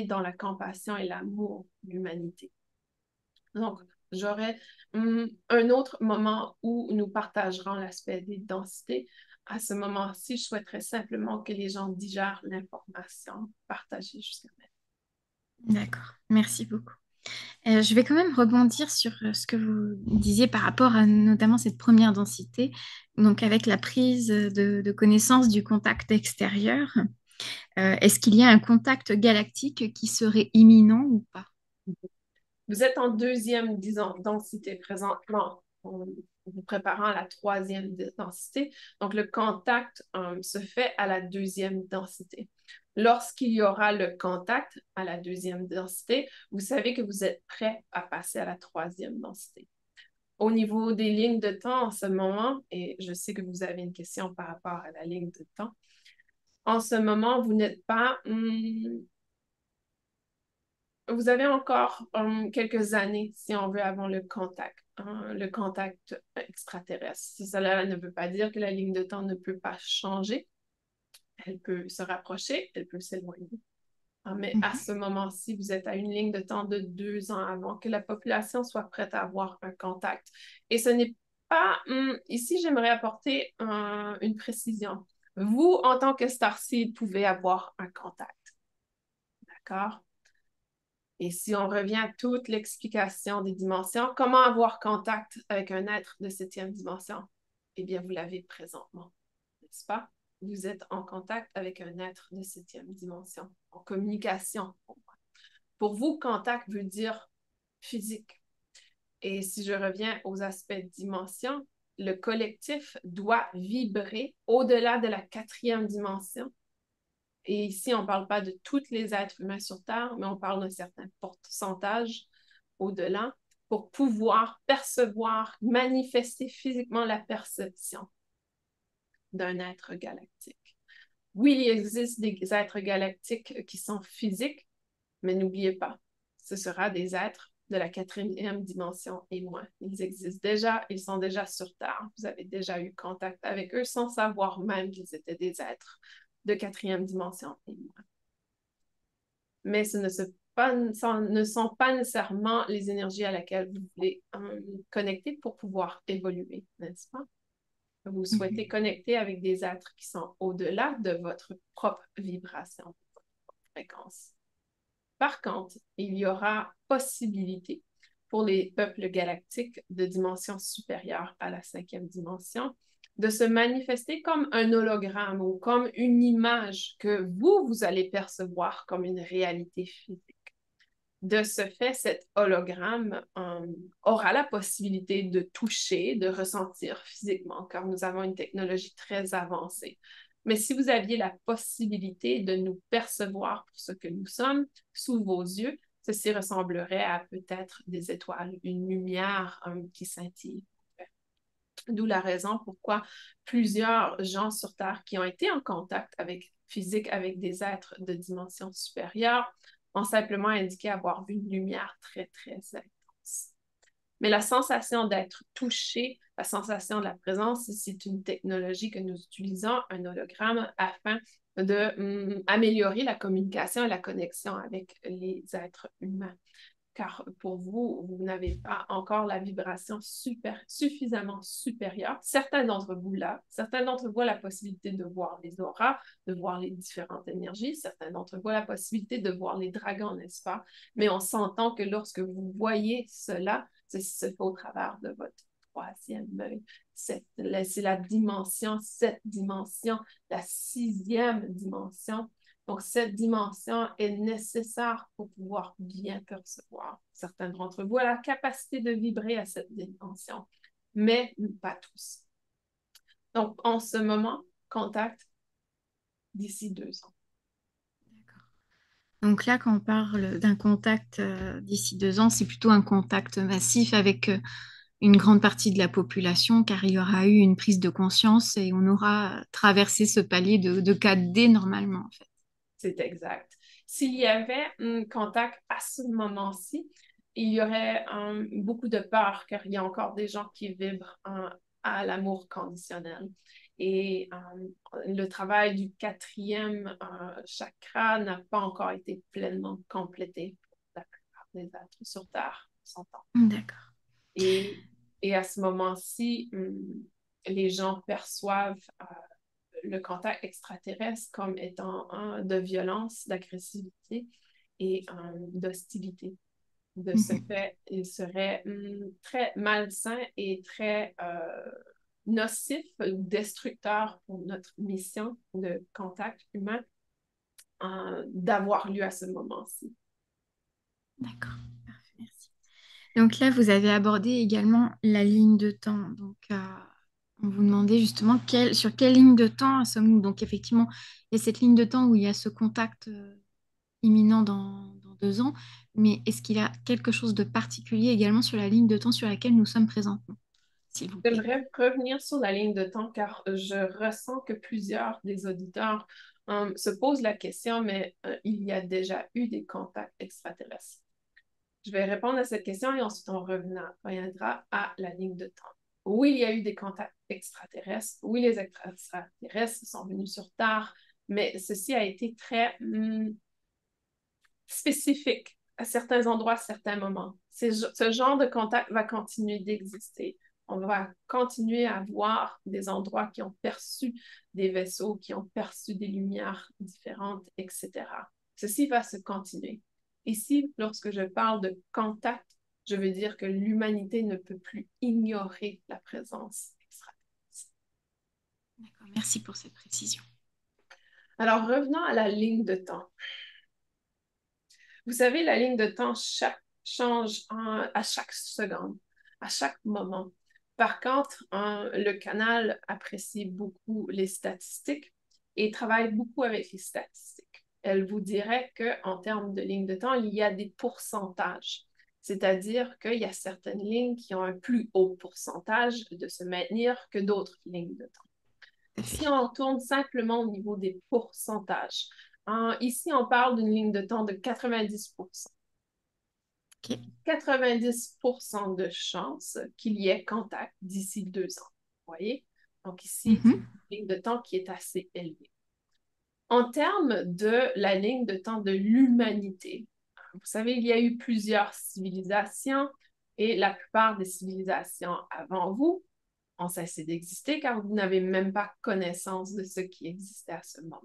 dans la compassion et l'amour de l'humanité. Donc, j'aurai un autre moment où nous partagerons l'aspect des densités. À ce moment-ci, je souhaiterais simplement que les gens digèrent l'information partagée jusqu'à maintenant. D'accord, merci beaucoup. Je vais quand même rebondir sur ce que vous disiez par rapport à notamment cette première densité, donc avec la prise de connaissance du contact extérieur. Est-ce qu'il y a un contact galactique qui serait imminent ou pas? Vous êtes en deuxième, disons, densité présentement, en vous préparant à la troisième densité. Donc, le contact se fait à la deuxième densité. Lorsqu'il y aura le contact à la deuxième densité, vous savez que vous êtes prêt à passer à la troisième densité. Au niveau des lignes de temps en ce moment, et je sais que vous avez une question par rapport à la ligne de temps, en ce moment, vous n'êtes pas vous avez encore quelques années, si on veut, avant le contact extraterrestre. Si cela ne veut pas dire que la ligne de temps ne peut pas changer, elle peut se rapprocher, elle peut s'éloigner. Mais à ce moment-ci, vous êtes à une ligne de temps de 2 ans avant que la population soit prête à avoir un contact. Et ce n'est pas... ici, j'aimerais apporter une précision. Vous, en tant que Starseed, pouvez avoir un contact. D'accord? Et si on revient à toute l'explication des dimensions, comment avoir contact avec un être de septième dimension? Eh bien, vous l'avez présentement, n'est-ce pas? Vous êtes en contact avec un être de septième dimension, en communication. Pour vous, contact veut dire physique. Et si je reviens aux aspects de dimension, le collectif doit vibrer au-delà de la quatrième dimension. Et ici, on ne parle pas de tous les êtres humains sur Terre, mais on parle d'un certain pourcentage au-delà pour pouvoir percevoir, manifester physiquement la perception d'un être galactique. Oui, il existe des êtres galactiques qui sont physiques, mais n'oubliez pas, ce sera des êtres de la quatrième dimension et moins. Ils existent déjà, ils sont déjà sur Terre. Vous avez déjà eu contact avec eux sans savoir même qu'ils étaient des êtres de quatrième dimension et moins. mais ce ne sont pas nécessairement les énergies à laquelle vous voulez connecter pour pouvoir évoluer, n'est-ce pas? Vous souhaitez Mhm. connecter avec des êtres qui sont au-delà de votre propre vibration, votre fréquence. Par contre, il y aura possibilité pour les peuples galactiques de dimension supérieure à la cinquième dimension de se manifester comme un hologramme ou comme une image que vous allez percevoir comme une réalité physique. De ce fait, cet hologramme aura la possibilité de toucher, de ressentir physiquement, car nous avons une technologie très avancée. Mais si vous aviez la possibilité de nous percevoir pour ce que nous sommes sous vos yeux, ceci ressemblerait à peut-être des étoiles, une lumière qui scintille. D'où la raison pourquoi plusieurs gens sur Terre qui ont été en contact physique avec des êtres de dimension supérieure ont simplement indiqué avoir vu une lumière très, très intense. Mais la sensation d'être touché, la sensation de la présence, c'est une technologie que nous utilisons, un hologramme, afin de améliorer la communication et la connexion avec les êtres humains. Car pour vous, vous n'avez pas encore la vibration suffisamment supérieure. Certains d'entre vous là, certains d'entre vous ont la possibilité de voir les auras, de voir les différentes énergies, certains d'entre vous ont la possibilité de voir les dragons, n'est-ce pas? Mais on s'entend que lorsque vous voyez cela, ceci se fait au travers de votre troisième œil. C'est la dimension, cette dimension, la sixième dimension. Donc, cette dimension est nécessaire pour pouvoir bien percevoir. Certains d'entre vous ont la capacité de vibrer à cette dimension, mais pas tous. Donc, en ce moment, contact d'ici 2 ans. Donc là, quand on parle d'un contact d'ici 2 ans, c'est plutôt un contact massif avec une grande partie de la population, car il y aura eu une prise de conscience et on aura traversé ce palier de 4D normalement, en fait. C'est exact. S'il y avait un contact à ce moment-ci, il y aurait beaucoup de peur, car il y a encore des gens qui vibrent à l'amour conditionnel. Et le travail du quatrième chakra n'a pas encore été pleinement complété pour la plupart des êtres sur Terre, on s'entend. D'accord. Et, et à ce moment-ci, les gens perçoivent le contact extraterrestre comme étant de violence, d'agressivité et d'hostilité. De ce Mhm. fait, il serait très malsain et très nocif ou destructeur pour notre mission de contact humain d'avoir lieu à ce moment-ci. D'accord. Parfait, merci. Donc là, vous avez abordé également la ligne de temps. Donc, on vous demandait justement sur quelle ligne de temps sommes-nous. Donc, effectivement, il y a cette ligne de temps où il y a ce contact imminent dans 2 ans. Mais est-ce qu'il y a quelque chose de particulier également sur la ligne de temps sur laquelle nous sommes présentement, s'il vous plaît? J'aimerais revenir sur la ligne de temps car je ressens que plusieurs des auditeurs se posent la question, mais il y a déjà eu des contacts extraterrestres. Je vais répondre à cette question et ensuite on reviendra à la ligne de temps. Oui, il y a eu des contacts extraterrestres. Oui, les extraterrestres sont venus sur Terre, mais ceci a été très spécifique à certains endroits, à certains moments. Ce genre de contact va continuer d'exister. On va continuer à voir des endroits qui ont perçu des vaisseaux, qui ont perçu des lumières différentes, etc. Ceci va se continuer. Ici, lorsque je parle de contact, je veux dire que l'humanité ne peut plus ignorer la présence extraterrestre. D'accord, merci pour cette précision. Alors, revenons à la ligne de temps. Vous savez, la ligne de temps change à chaque seconde, à chaque moment. Par contre, le canal apprécie beaucoup les statistiques et travaille beaucoup avec les statistiques. Elle vous dirait qu'en termes de ligne de temps, il y a des pourcentages. C'est-à-dire qu'il y a certaines lignes qui ont un plus haut pourcentage de se maintenir que d'autres lignes de temps. Tout à Si fait. on tourne simplement au niveau des pourcentages, ici, on parle d'une ligne de temps de 90%. Ok. 90% de chances qu'il y ait contact d'ici 2 ans. Vous voyez? Donc ici, c'est une Mhm. ligne de temps qui est assez élevée. En termes de la ligne de temps de l'humanité, vous savez, il y a eu plusieurs civilisations et la plupart des civilisations avant vous ont cessé d'exister car vous n'avez même pas connaissance de ce qui existait à ce moment.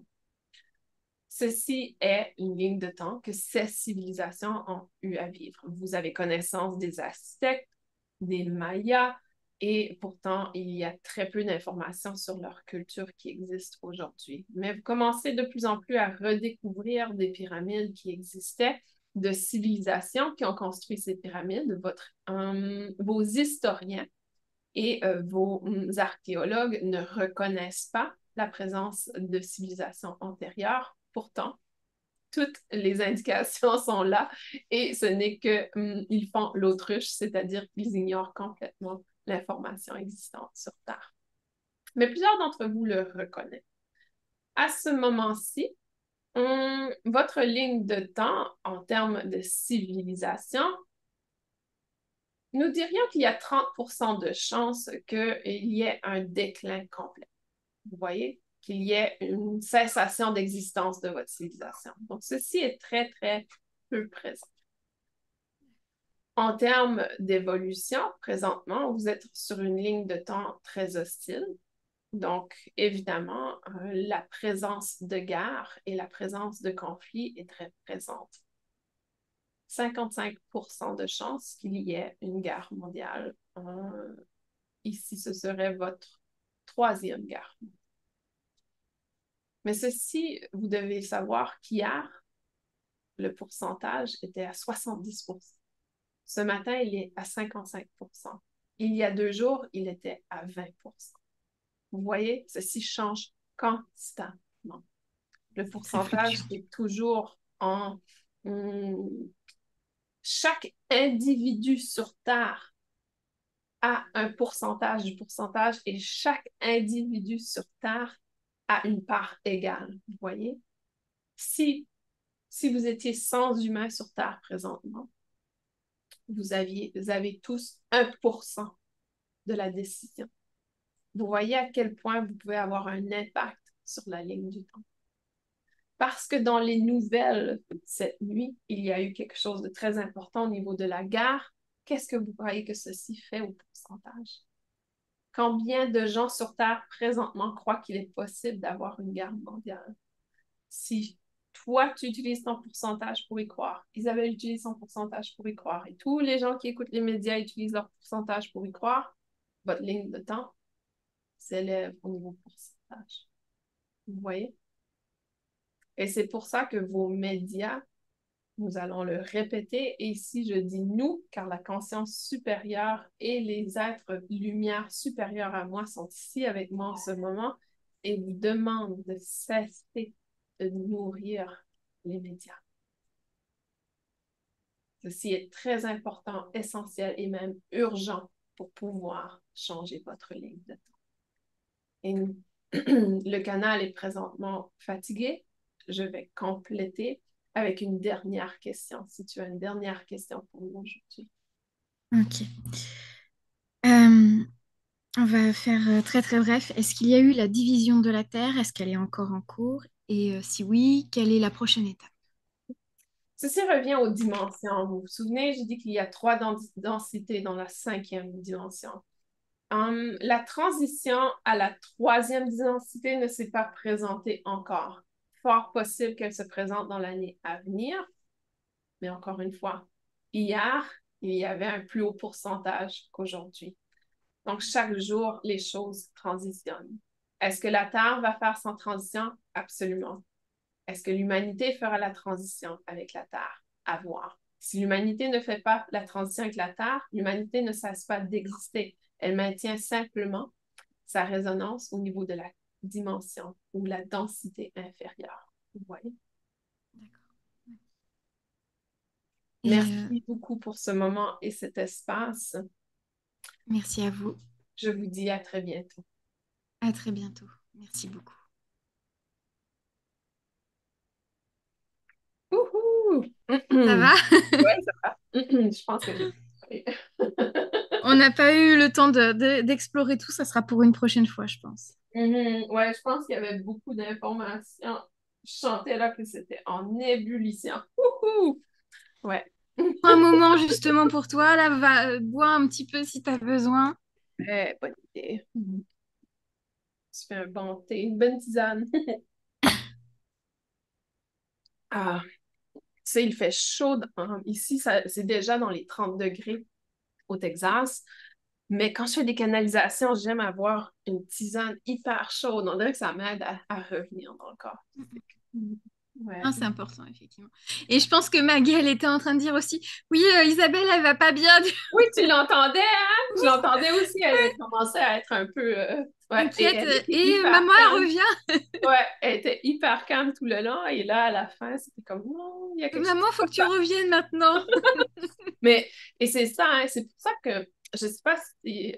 Ceci est une ligne de temps que ces civilisations ont eu à vivre. Vous avez connaissance des Aztèques, des Mayas, et pourtant, il y a très peu d'informations sur leur culture qui existent aujourd'hui. Mais vous commencez de plus en plus à redécouvrir des pyramides qui existaient, de civilisations qui ont construit ces pyramides. Vos historiens et vos archéologues ne reconnaissent pas la présence de civilisations antérieures. Pourtant, toutes les indications sont là et ce n'est que ils font l'autruche, c'est-à-dire qu'ils ignorent complètement l'information existante sur Terre. Mais plusieurs d'entre vous le reconnaissent. À ce moment-ci, votre ligne de temps en termes de civilisation, nous dirions qu'il y a 30% de chances qu'il y ait un déclin complet. Vous voyez? Qu'il y ait une cessation d'existence de votre civilisation. Donc, ceci est très, très peu présent. En termes d'évolution, présentement, vous êtes sur une ligne de temps très hostile. Donc, évidemment, la présence de guerre et la présence de conflits est très présente. 55% de chances qu'il y ait une guerre mondiale. Ici, ce serait votre troisième guerre. Mais ceci, vous devez savoir qu'hier, le pourcentage était à 70%. Ce matin, il est à 55%. Il y a 2 jours, il était à 20%. Vous voyez, ceci change constamment. Le pourcentage est toujours en... chaque individu sur Terre a un pourcentage du pourcentage et chaque individu sur Terre a une part égale. Vous voyez? Si vous étiez 100 humains sur Terre présentement, vous avez tous 1% de la décision. Vous voyez à quel point vous pouvez avoir un impact sur la ligne du temps. Parce que dans les nouvelles cette nuit, il y a eu quelque chose de très important au niveau de la guerre. Qu'est-ce que vous croyez que ceci fait au pourcentage? Combien de gens sur Terre présentement croient qu'il est possible d'avoir une guerre mondiale? Si toi, tu utilises ton pourcentage pour y croire, Isabelle utilise son pourcentage pour y croire, et tous les gens qui écoutent les médias utilisent leur pourcentage pour y croire, votre ligne de temps s'élève au niveau pourcentage. Vous voyez? Et c'est pour ça que vos médias, nous allons le répéter, et ici je dis nous, car la conscience supérieure et les êtres lumière supérieurs à moi sont ici avec moi en ce moment et vous demandent de cesser de nourrir les médias. Ceci est très important, essentiel et même urgent pour pouvoir changer votre ligne de temps. Et le canal est présentement fatigué. Je vais compléter avec une dernière question, si tu as une dernière question pour nous aujourd'hui. Ok. Euh, on va faire très très bref. Est-ce qu'il y a eu la division de la Terre? Est-ce qu'elle est encore en cours? Et si oui, quelle est la prochaine étape? Ceci revient aux dimensions. Vous vous souvenez, j'ai dit qu'il y a 3 densités dans la 5e dimension. La transition à la 3e densité ne s'est pas présentée encore. Fort possible qu'elle se présente dans l'année à venir. Mais encore une fois, hier, il y avait un plus haut pourcentage qu'aujourd'hui. Donc, chaque jour, les choses transitionnent. Est-ce que la Terre va faire son transition? Absolument. Est-ce que l'humanité fera la transition avec la Terre? À voir. Si l'humanité ne fait pas la transition avec la Terre, l'humanité ne cesse pas d'exister. Elle maintient simplement sa résonance au niveau de la dimension ou la densité inférieure. Vous voyez? Merci beaucoup pour ce moment et cet espace. Merci à vous. Je vous dis à très bientôt. À très bientôt. Merci beaucoup. Wouhou! Ça va? Ouais, ça va. Je pense que j'ai... On n'a pas eu le temps d'explorer tout. Ça sera pour une prochaine fois, je pense. Ouais, je pense qu'il y avait beaucoup d'informations. Je sentais là que c'était en ébullition. Wouhou! Ouais. Prends un moment justement pour toi, là, va, bois un petit peu si tu as besoin. Bonne idée. Tu fais un bon thé, une bonne tisane. Ah, tu sais, il fait chaud. Ici, c'est déjà dans les 30 degrés au Texas. Mais quand je fais des canalisations, j'aime avoir une tisane hyper chaude. On dirait que ça m'aide à revenir dans le corps. Ouais. Ah, c'est important, effectivement. Et je pense que Maggie, elle était en train de dire aussi, oui, Isabelle, elle va pas bien. Oui, tu l'entendais, hein? Je Oui, l'entendais aussi. Elle commençait à être un peu. Ouais, et inquiète. elle était Et hyper maman, elle calme. revient. Ouais, elle était hyper calme tout le long. Et là, à la fin, c'était comme, non, il y a quelque chose Maman, qui faut va que tu pas. reviennes maintenant. Mais, et c'est ça, hein, c'est pour ça que je sais pas si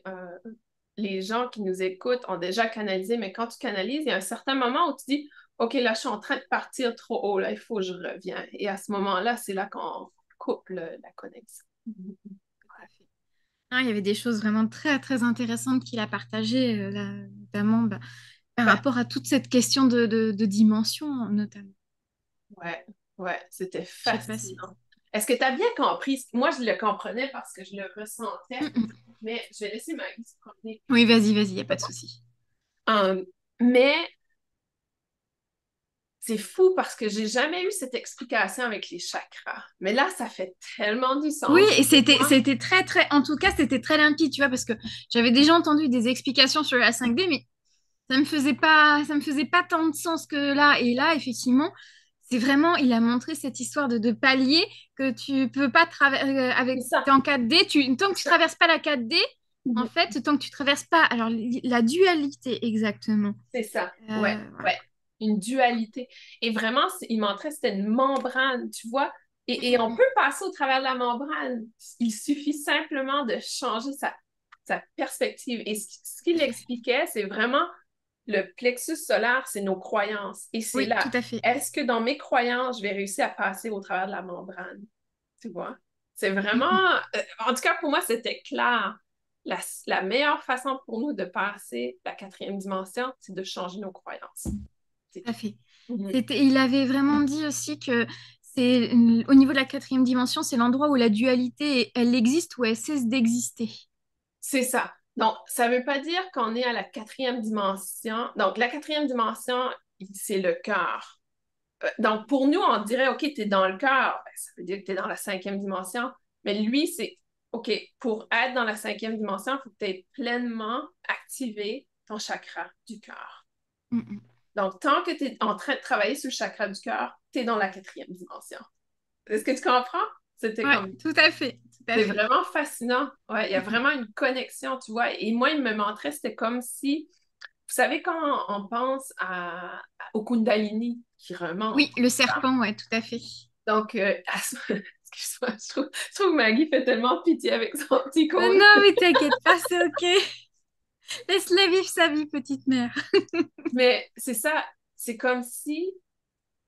les gens qui nous écoutent ont déjà canalisé, mais quand tu canalises, il y a un certain moment où tu dis, OK, là, je suis en train de partir trop haut, là, il faut que je revienne. Et à ce moment-là, c'est là qu'on coupe la connexion. Tout à fait. Ah, il y avait des choses vraiment très, très intéressantes qu'il a partagées, là, notamment bah, par Ben, rapport à toute cette question de dimension, notamment. ouais, ouais, c'était Je sais pas si... fascinant. Est-ce que tu as bien compris? Moi, je le comprenais parce que je le ressentais, Mm. mais je vais laisser Maggie se promener. Oui, vas-y, vas-y, il n'y a pas de souci. Um, mais c'est fou parce que j'ai jamais eu cette explication avec les chakras. Mais là, ça fait tellement du Oui, sens et pour moi. c'était très, très, en tout cas, c'était très limpide, tu vois, parce que j'avais déjà entendu des explications sur la 5D, mais ça me faisait pas tant de sens que là. Et là, effectivement, c'est vraiment, il a montré cette histoire de palier que tu peux pas traverser C'est avec, ça. t'es en 4D, tant que tu traverses pas la 4D, en fait, tant que tu traverses pas, alors la dualité, exactement. C'est ça. Ouais, Voilà. ouais. Une dualité. Et vraiment, il montrait, c'était une membrane, tu vois. Et on peut passer au travers de la membrane. Il suffit simplement de changer sa perspective. Et ce qu'il expliquait, c'est vraiment le plexus solaire, c'est nos croyances. Et c'est Oui, tout là. à fait. Est-ce que dans mes croyances, je vais réussir à passer au travers de la membrane? Tu vois? C'est vraiment, en tout cas pour moi, c'était clair. La meilleure façon pour nous de passer la quatrième dimension, c'est de changer nos croyances. C'est Tout à tout. fait. Mhm. Il avait vraiment dit aussi que c'est au niveau de la quatrième dimension, c'est l'endroit où la dualité, elle existe ou elle cesse d'exister. C'est ça. Donc, ça ne veut pas dire qu'on est à la quatrième dimension. Donc, la quatrième dimension, c'est le cœur. Donc, pour nous, on dirait, OK, tu es dans le cœur. Ben, ça veut dire que tu es dans la cinquième dimension. Mais lui, c'est, OK, pour être dans la cinquième dimension, il faut que tu aies pleinement activé ton chakra du cœur. Mm. Donc, tant que tu es en train de travailler sur le chakra du cœur, tu es dans la quatrième dimension. Est-ce que tu comprends? C'était Ouais, comme, tout à fait, tout à c'est fait. vraiment fascinant. Ouais, il y a vraiment une connexion, tu vois. Et moi, il me montrait, c'était comme si, vous savez, quand on pense au Kundalini qui remonte, Oui, le serpent, ouais, tout à fait. donc, excuse-moi, je trouve que Maggie fait tellement pitié avec son petit cône. Non, mais t'inquiète pas, c'est ok. Laisse-la vivre sa vie, petite mère. Mais c'est ça, c'est comme si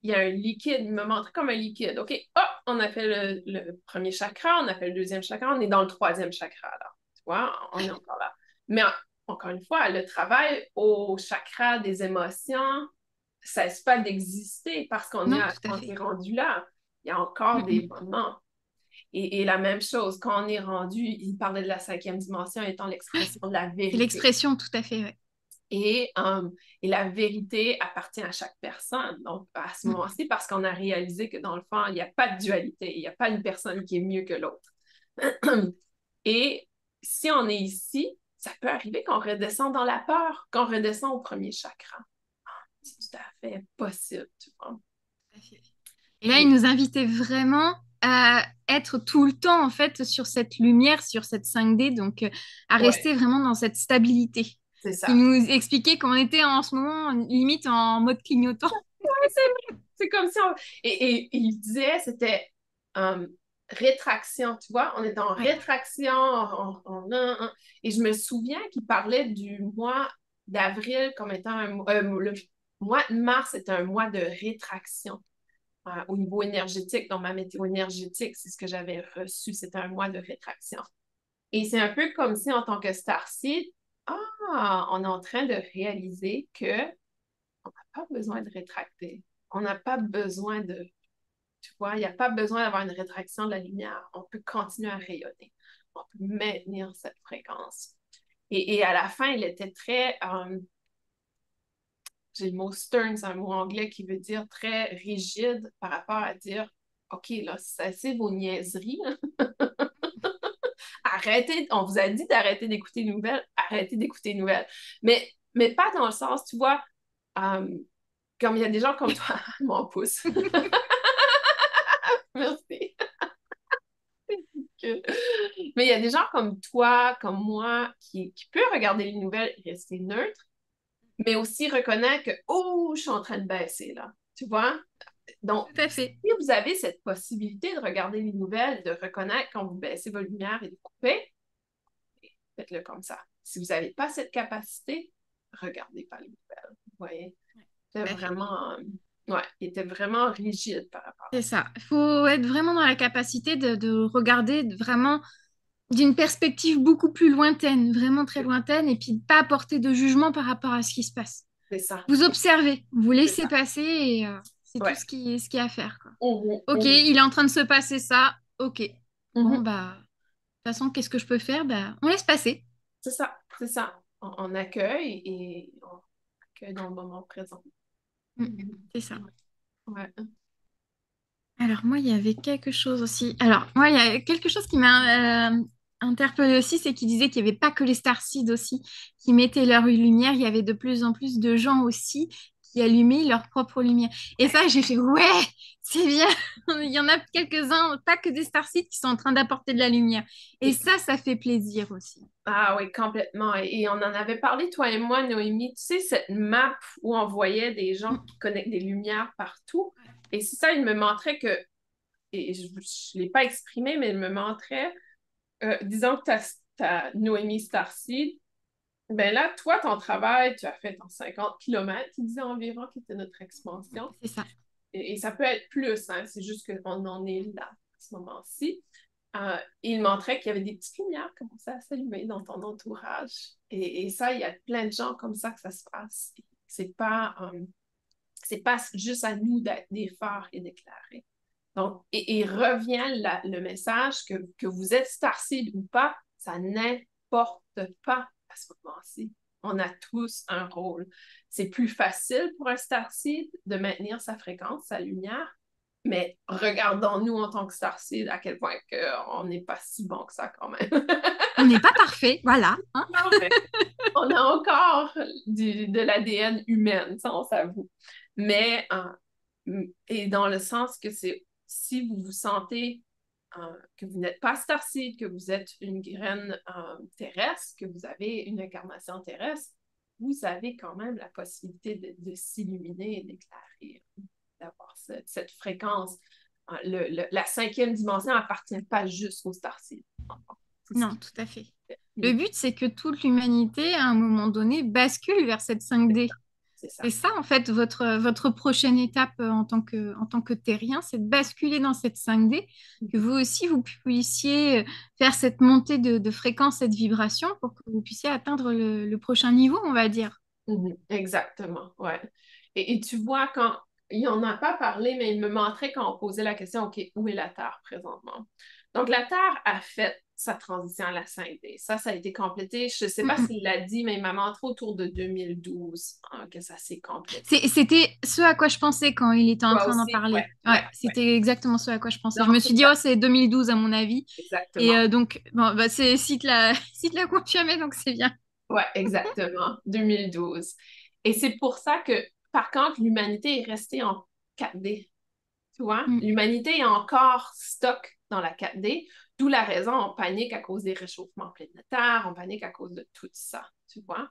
il y a un liquide, il me montre comme un liquide. OK, oh, on a fait le premier chakra, on a fait le deuxième chakra, on est dans le troisième chakra, là. Tu vois, on est encore là. Mais encore une fois, le travail au chakra des émotions, ça cesse pas d'exister parce Non, tout à on est fait. rendu là. Il y a encore des Mm. moments. Et la même chose, quand on est rendu, il parlait de la cinquième dimension étant l'expression de la C'est vérité. l'expression, tout à fait, ouais. Et, euh, et la vérité appartient à chaque personne. Donc, à ce Mm. moment-ci, parce qu'on a réalisé que dans le fond, il n'y a pas de dualité, il n'y a pas une personne qui est mieux que l'autre. Et si on est ici, ça peut arriver qu'on redescende dans la peur, qu'on redescende au premier chakra. C'est tout à fait possible, tu vois. Tout à fait. Et là, il Et nous invitait vraiment à être tout le temps, en fait, sur cette lumière, sur cette 5D, donc à ouais, rester vraiment dans cette stabilité. c'est Il ça. nous expliquait qu'on était en ce moment limite en mode clignotant. C'est comme si on... et il disait, c'était euh, rétraction, tu vois, on est en Ouais. rétraction, et je me souviens qu'il parlait du mois d'avril comme étant le mois de mars était un mois de rétraction au niveau énergétique, dans ma météo énergétique, c'est ce que j'avais reçu, c'était un mois de rétraction. Et c'est un peu comme si en tant que starseed, on est en train de réaliser que on n'a pas besoin de rétracter. on n'a pas besoin de, tu vois, il n'y a pas besoin d'avoir une rétraction de la lumière. On peut continuer à rayonner. On peut maintenir cette fréquence. Et à la fin, il était très, j'ai le mot stern, c'est un mot anglais qui veut dire très rigide par rapport à dire, OK, là, c'est assez vos niaiseries, là. Arrêtez, on vous a dit d'arrêter d'écouter les nouvelles, arrêtez d'écouter les nouvelles. Mais pas dans le sens, tu vois, euh, comme il y a des gens comme toi, mon pouce. Merci. Mais il y a des gens comme toi, comme moi, qui peuvent regarder les nouvelles et rester neutres, mais aussi reconnaître que, oh, je suis en train de baisser, là. Tu vois? Donc, Tout à si fait. vous avez cette possibilité de regarder les nouvelles, de reconnaître quand vous baissez votre lumière et de couper, faites-le comme ça. Si vous n'avez pas cette capacité, regardez pas les nouvelles. Vous voyez? Tout à fait. Ouais, il était vraiment rigide par rapport à C'est ça. ça. Il faut être vraiment dans la capacité de regarder vraiment d'une perspective beaucoup plus lointaine, vraiment très lointaine, et puis pas apporter de jugement par rapport à ce qui se passe. C'est ça. Vous observez, vous C'est laissez ça. passer et c'est tout Ouais. ce qu'il y a à faire, quoi. Mhm, Ok, mhm, il est en train de se passer ça. Ok. Bon, mhm. bah, de toute façon, qu'est-ce que je peux faire? Bah, on laisse passer. C'est ça. C'est ça. On accueille et on accueille dans le moment présent. Mm, Mhm. c'est ça. Ouais. Alors, moi, il y avait quelque chose aussi. Alors, moi, il y a quelque chose qui m'a interpellée aussi, c'est qu'il disait qu'il n'y avait pas que les Starseeds aussi qui mettaient leur lumière. Il y avait de plus en plus de gens aussi qui allumaient leur propre lumière. Et ça, j'ai fait, ouais, c'est bien. Il y en a quelques-uns, pas que des Starseeds, qui sont en train d'apporter de la lumière. Et Et- ça fait plaisir aussi. ah oui, complètement. Et on en avait parlé, toi et moi, Noémie. Tu sais, cette map où on voyait des gens Mm. qui connectent des lumières partout. Et c'est ça, il me montrait que, et je ne l'ai pas exprimé, mais il me montrait, disons que tu as Noémie Starseed. Ben là, toi, ton travail, tu as fait en 50 kilomètres, tu disais environ, qui était notre expansion. C'est ça. Et ça peut être plus, hein, c'est juste qu'on en est là, à ce moment-ci. Il montrait qu'il y avait des petites lumières qui commençaient à s'allumer dans ton entourage. Et ça, il y a plein de gens comme ça que ça se passe. C'est pas juste à nous d'être des phares et d'éclairer. Donc, et revient le message que vous êtes starseed ou pas, ça n'importe pas à ce moment-ci. On a tous un rôle. C'est plus facile pour un starseed de maintenir sa fréquence, sa lumière, mais regardons-nous en tant que starseed à quel point on n'est pas si bon que ça quand même. On n'est pas parfait, voilà, hein. Non, mais on a encore de l'ADN humaine, ça on s'avoue. Mais, et dans le sens que c'est, si vous vous sentez que vous n'êtes pas starseed, que vous êtes une graine terrestre, que vous avez une incarnation terrestre, vous avez quand même la possibilité de s'illuminer et d'éclairer, d'avoir cette fréquence. La cinquième dimension appartient pas juste aux starseed. C'est ce Non, qui tout à fait. fait. Le but, c'est que toute l'humanité, à un moment donné, bascule vers cette 5D. C'est ça. C'est ça, en fait, votre prochaine étape en tant que terrien, c'est de basculer dans cette 5D, que vous aussi, vous puissiez faire cette montée de fréquence, cette vibration, pour que vous puissiez atteindre le prochain niveau, on va dire. Mhm, exactement, ouais. Et tu vois, quand il n'en a pas parlé, mais il me montrait quand on posait la question, OK, où est la Terre présentement? Donc, la Terre a fait sa transition à la 5D. Ça a été complété. Je ne sais Mm, pas mm. s'il l'a dit, mais il m'a montré autour de 2012 hein, que ça s'est complété. C'était ce à quoi je pensais quand il était en Toi train d'en aussi? Ouais, parler. Ouais, ouais, ouais. c'était exactement ce à quoi je pensais. Je Donc, me c'est suis dit, ça. oh, c'est 2012 à mon avis. Et Exactement. donc, bon, bah, c'est site l'a confirmé, donc c'est bien. Ouais, exactement. 2012. Et c'est pour ça que, par contre, l'humanité est restée en 4D. Tu vois, Mm. l'humanité est encore stock dans la 4D, d'où la raison on panique à cause des réchauffements planétaires, on panique à cause de tout ça, tu vois,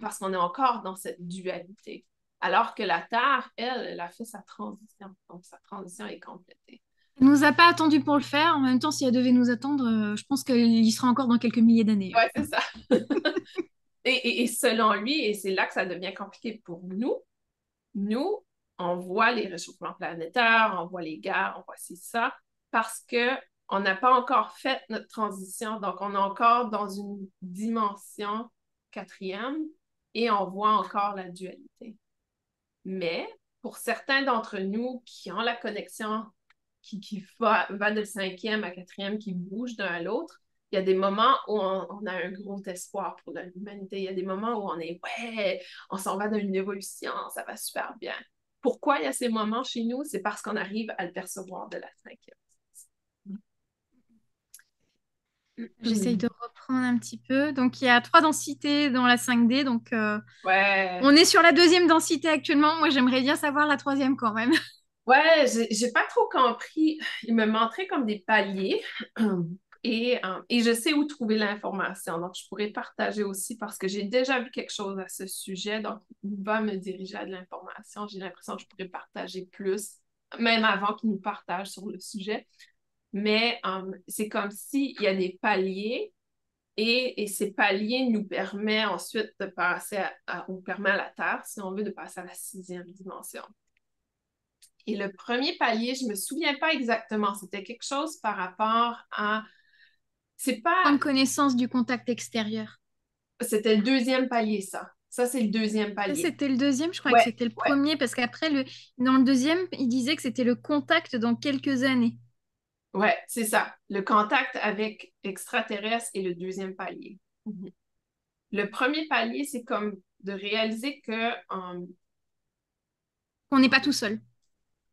parce qu'on est encore dans cette dualité. Alors que la Terre, elle a fait sa transition, donc sa transition est complétée. Elle nous a pas attendu pour le faire. En même temps, si elle devait nous attendre, je pense qu'elle y sera encore dans quelques milliers d'années, hein. Ouais, c'est ça. Et selon lui, et c'est là que ça devient compliqué pour nous, on voit les réchauffements planétaires, on voit les guerres, on voit ci, ça, parce que on n'a pas encore fait notre transition. Donc, on est encore dans une dimension quatrième et on voit encore la dualité. Mais pour certains d'entre nous qui ont la connexion, qui va de cinquième à quatrième, qui bouge d'un à l'autre, il y a des moments où on a un gros espoir pour l'humanité. Il y a des moments où on est, ouais, on s'en va dans une évolution, ça va super bien. Pourquoi il y a ces moments chez nous? C'est parce qu'on arrive à le percevoir de la cinquième. J'essaye de reprendre un petit peu. Donc, il y a 3 densités dans la 5D. Donc, Ouais, on est sur la deuxième densité actuellement. Moi, j'aimerais bien savoir la troisième quand même. ouais, j'ai pas trop compris. Il me montrait comme des paliers et je sais où trouver l'information. Donc, je pourrais partager aussi parce que j'ai déjà vu quelque chose à ce sujet. Donc, il va me diriger à de l'information. J'ai l'impression que je pourrais partager plus, même avant qu'il nous partage sur le sujet. Mais c'est comme s'il y a des paliers et ces paliers nous permettent ensuite de passer ou permet à la Terre, si on veut, de passer à la sixième dimension. Et le premier palier, je me souviens pas exactement, c'était quelque chose par rapport à, c'est pas, Prendre connaissance du contact extérieur. c'était le deuxième palier, ça. Ça, c'est le deuxième Ça, palier. c'était le deuxième. Je crois que Ouais, c'était le ouais, premier parce qu'après, dans le deuxième, il disait que c'était le contact dans quelques années. ouais, c'est ça. Le contact avec extraterrestre est le deuxième palier. Mhm. Le premier palier, c'est comme de réaliser que Qu'on n'est pas tout seul.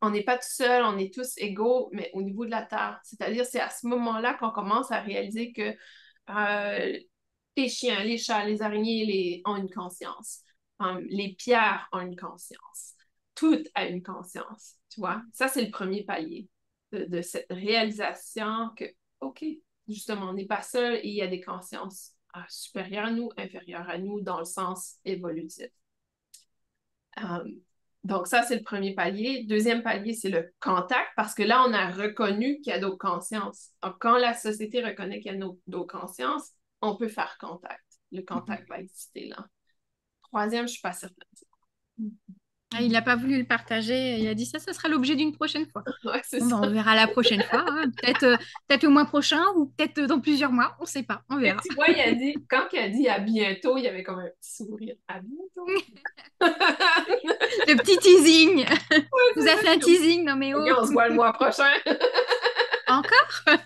on n'est pas tout seul, on est tous égaux, mais au niveau de la Terre. C'est-à-dire, c'est à ce moment-là qu'on commence à réaliser que les chiens, les chats, les araignées ont une conscience. Les pierres ont une conscience. Tout a une conscience, tu vois. Ça, c'est le premier palier de cette réalisation que, OK, justement, on n'est pas seul et il y a des consciences supérieures à nous, inférieures à nous, dans le sens évolutif. Euh, donc, ça, c'est le premier palier. Deuxième palier, c'est le contact, parce que là, on a reconnu qu'il y a d'autres consciences. Donc, quand la société reconnaît qu'il y a d'autres consciences, on peut faire contact. Le contact va exister là. Troisième, je ne suis pas certaine. Ah, il n'a pas voulu le partager. Il a dit ça, ça sera l'objet d'une prochaine fois. Ouais, c'est Bon, ben, ça. on verra la prochaine fois, hein. Peut-être le mois prochain ou peut-être dans plusieurs mois. On ne sait pas. On Et verra. tu vois, quand il a dit à bientôt, il y avait comme un petit sourire. À bientôt. Le petit teasing. Ouais, Vous c'est a ça. fait un teasing. Non mais OK, oh. on se voit le mois prochain. Encore?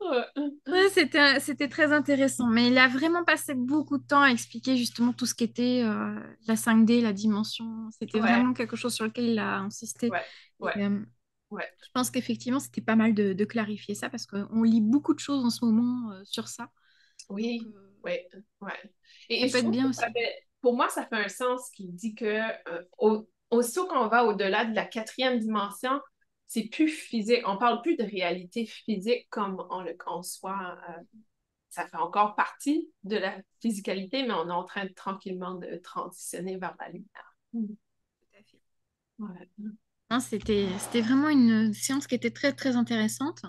Ouais. Ouais, c'était très intéressant. Mais il a vraiment passé beaucoup de temps à expliquer justement tout ce qui était la 5D, la dimension. C'était Ouais, vraiment quelque chose sur lequel il a insisté. ouais, ouais, Et, ouais. je pense qu'effectivement, c'était pas mal de clarifier ça parce qu'on lit beaucoup de choses en ce moment sur ça. Donc, Oui, oui, ouais. Et ça je peut être trouve que bien aussi. pour moi, ça fait un sens qui dit que aussitôt qu'on va au-delà de la quatrième dimension, c'est plus physique. On parle plus de réalité physique comme on le conçoit. Ça fait encore partie de la physicalité, mais on est en train de tranquillement de transitionner vers la lumière. Tout à fait. Ouais. Hein, c'était vraiment une séance qui était très, très intéressante.